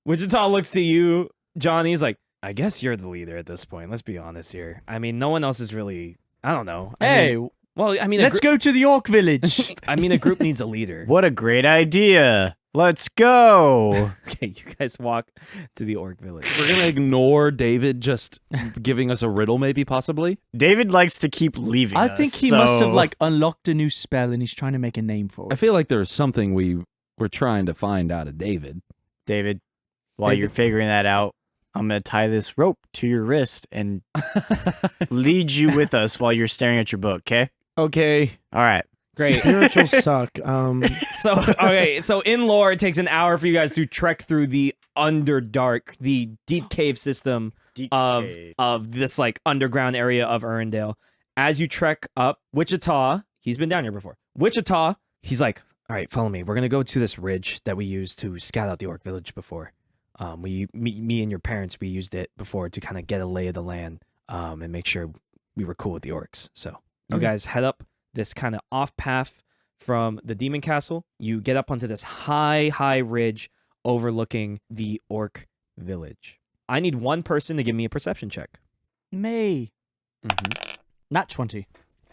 Wichita looks to you, Johnny's like, I guess you're the leader at this point. Let's be honest here. I mean, no one else is really, I don't know. Hey, I mean, let's go to the Orc Village. I mean, a group needs a leader. What a great idea. Let's go. Okay, you guys walk to the Orc Village. We're gonna ignore David just giving us a riddle, maybe, possibly. David likes to keep leaving I us, think he must have so- like unlocked a new spell and he's trying to make a name for it. I feel like there's something we're trying to find out of David. David, while you're figuring that out, I'm going to tie this rope to your wrist and lead you with us while you're staring at your book, okay? Okay. All right. Great. Spiritual suck. So in lore, it takes an hour for you guys to trek through the Underdark, the deep cave system of this like underground area of Urindale. As you trek up, Wichita, he's been down here before. Wichita, he's like, all right, follow me. We're gonna go to this ridge that we used to scout out the Orc Village before. Me and your parents, we used it before to kind of get a lay of the land, and make sure we were cool with the orcs. So you guys head up this kind of off path from the demon castle. You get up onto this high ridge overlooking the Orc Village. I need one person to give me a perception check. Me. Nat 20.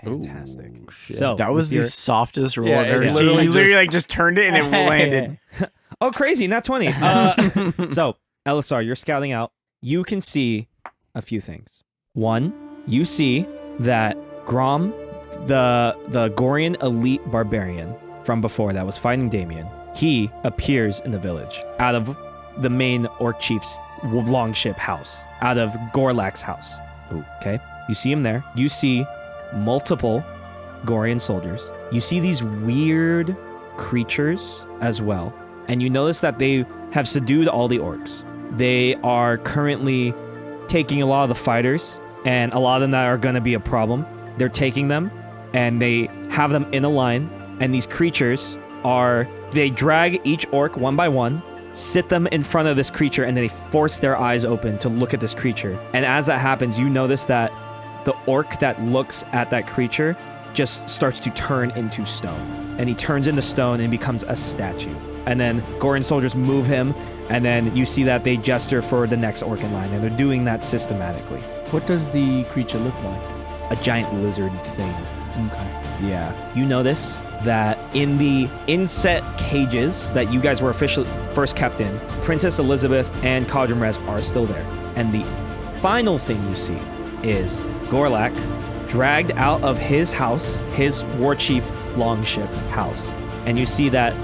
Fantastic. Ooh, shit. So That was with your- the softest roll Yeah, I've ever it seen. You literally literally just- like just turned it and it landed. Oh, crazy, not 20. So, Elisar, you're scouting out. You can see a few things. One, you see that Grom, the Gorian elite barbarian from before that was fighting Damien, he appears in the village out of the main orc chief's longship house, out of Gorlak's house. Okay? You see him there. You see multiple Gorian soldiers. You see these weird creatures as well. And you notice that they have subdued all the orcs. They are currently taking a lot of the fighters, and a lot of them that are going to be a problem. They're taking them, and they have them in a line, and these creatures they drag each orc one by one, sit them in front of this creature, and then they force their eyes open to look at this creature. And as that happens, you notice that the orc that looks at that creature just starts to turn into stone. And he turns into stone and becomes a statue. And then Gorian soldiers move him, and then you see that they gesture for the next orc in line, and they're doing that systematically. What does the creature look like? A giant lizard thing. Okay. Yeah. You notice that in the inset cages that you guys were officially first kept in, Princess Elizabeth and Cauldron Rez are still there. And the final thing you see is Gorlak dragged out of his house, his war chief longship house. And you see that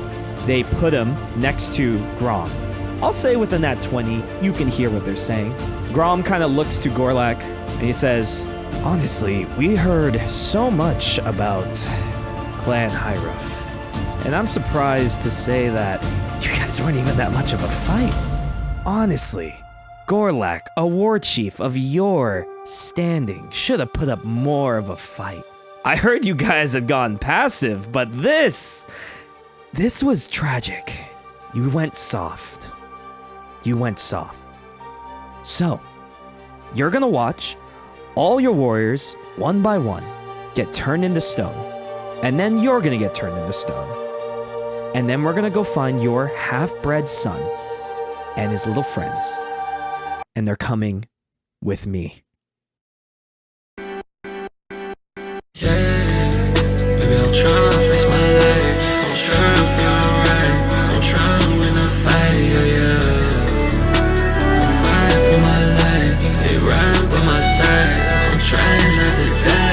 they put him next to Grom. I'll say with a nat 20, you can hear what they're saying. Grom kind of looks to Gorlak and he says, "Honestly, we heard so much about Clan Hyruf, and I'm surprised to say that you guys weren't even that much of a fight. Honestly, Gorlak, a war chief of your standing, should have put up more of a fight. I heard you guys had gone passive, but this was tragic. You went soft. So, you're gonna watch all your warriors, one by one, get turned into stone. And then you're gonna get turned into stone. And then we're gonna go find your half-bred son and his little friends. And they're coming with me." Baby, I'll try to fix my life. I'm sure I feel alright. I'm trying to win a fight, yeah. I'm fighting for my life. They ride by my side. I'm trying not to die.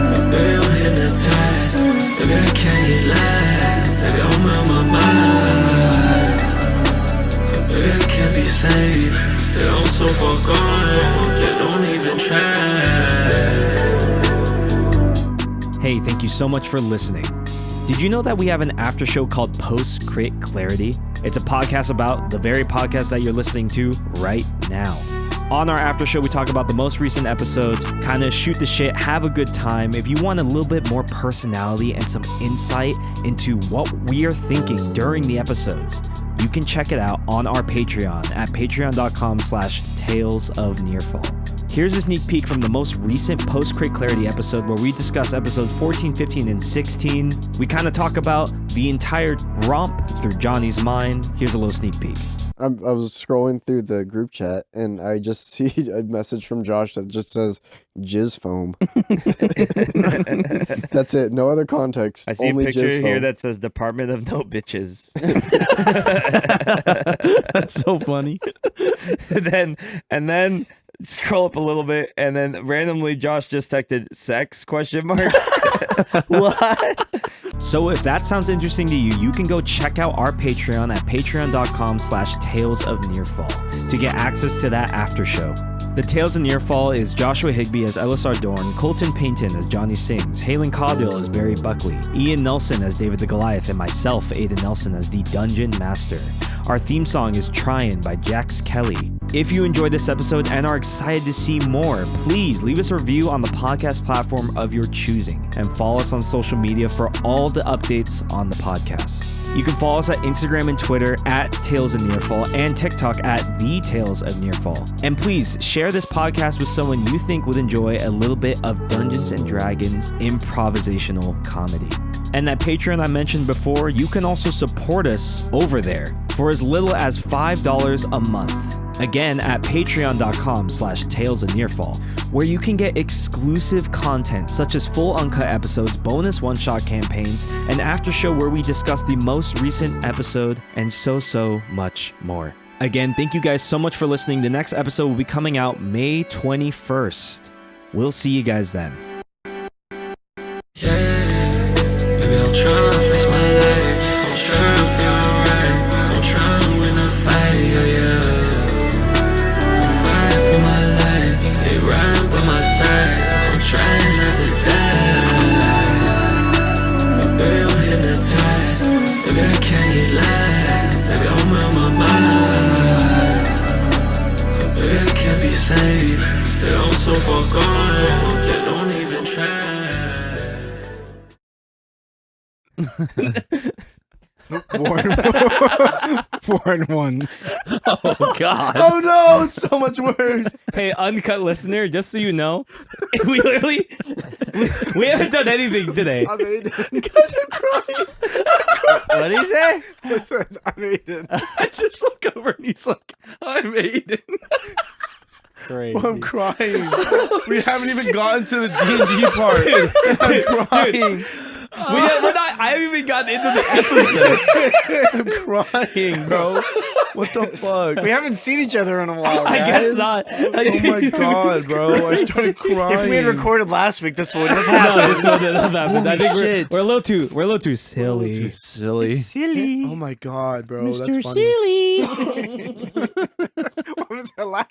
But baby, I'm hypnotized. Baby, I can't eat live. Baby, I'm out my mind. But baby, I can't be safe. They're all so far gone. They don't even try. Hey, thank you so much for listening. Did you know that we have an after show called Post Crit Clarity? It's a podcast about the very podcast that you're listening to right now. On our after show, we talk about the most recent episodes, kind of shoot the shit, have a good time. If you want a little bit more personality and some insight into what we are thinking during the episodes, you can check it out on our Patreon at patreon.com/Tales of Nearfall. Here's a sneak peek from the most recent Post-Crit Clarity episode where we discuss episodes 14, 15, and 16. We kind of talk about the entire romp through Jonny's mind. Here's a little sneak peek. I was scrolling through the group chat and I just see a message from Josh that just says jizz foam. That's it. No other context. I see only a picture jizz here foam. that says Department of No Bitches. That's so funny. and then scroll up a little bit, and then randomly Josh just texted sex ? What? So if that sounds interesting to you, you can go check out our Patreon at patreon.com/Tales of Nearfall to get access to that after show. The Tales of Nearfall is Joshua Higbee as Elisar Dorn, Colton Payton as Jonny Sings, Halen Caudill as Barry Buckley, Ian Nelson as David the Goliath, and myself, Aiden Nelson, as the Dungeon Master. Our theme song is Tryin' by Jax Kelly. If you enjoyed this episode and are excited to see more, please leave us a review on the podcast platform of your choosing and follow us on social media for all the updates on the podcast. You can follow us at Instagram and Twitter at Tales of Nearfall and TikTok at The Tales of Nearfall. And please share this podcast with someone you think would enjoy a little bit of Dungeons & Dragons improvisational comedy. And that Patreon I mentioned before, you can also support us over there for as little as $5 a month. Again, at patreon.com/Tales of Nearfall, where you can get exclusive content such as full uncut episodes, bonus one-shot campaigns, an after show where we discuss the most recent episode, and so much more. Again, thank you guys so much for listening. The next episode will be coming out May 21st. We'll see you guys then. Yeah, baby, I'll try to fix my life. safe. They all so far gone, they don't even try. Born ones. Oh God. Oh no, it's so much worse. Hey, uncut listener, just so you know, we literally we haven't done anything today. I made it. Guys, I'm crying. What did he say? Listen, I made it. I just look over and he's like, I made it. Crazy. I'm crying. We haven't even gotten to the D&D part. I'm crying. We're not. I haven't even gotten into the episode. I'm crying, bro. What the fuck? We haven't seen each other in a while, I guys. guess not. Oh my god, bro. I started crying. If we had recorded last week, this wouldn't have No, happened. this wouldn't have happened. I think shit. we're a little too silly. Silly. Silly. Oh my god, bro. That's funny. Silly. What was that laugh?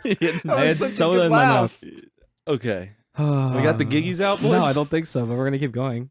I had soda in my mouth. Okay. We got the giggies out, boys? No, I don't think so. But we're gonna keep going.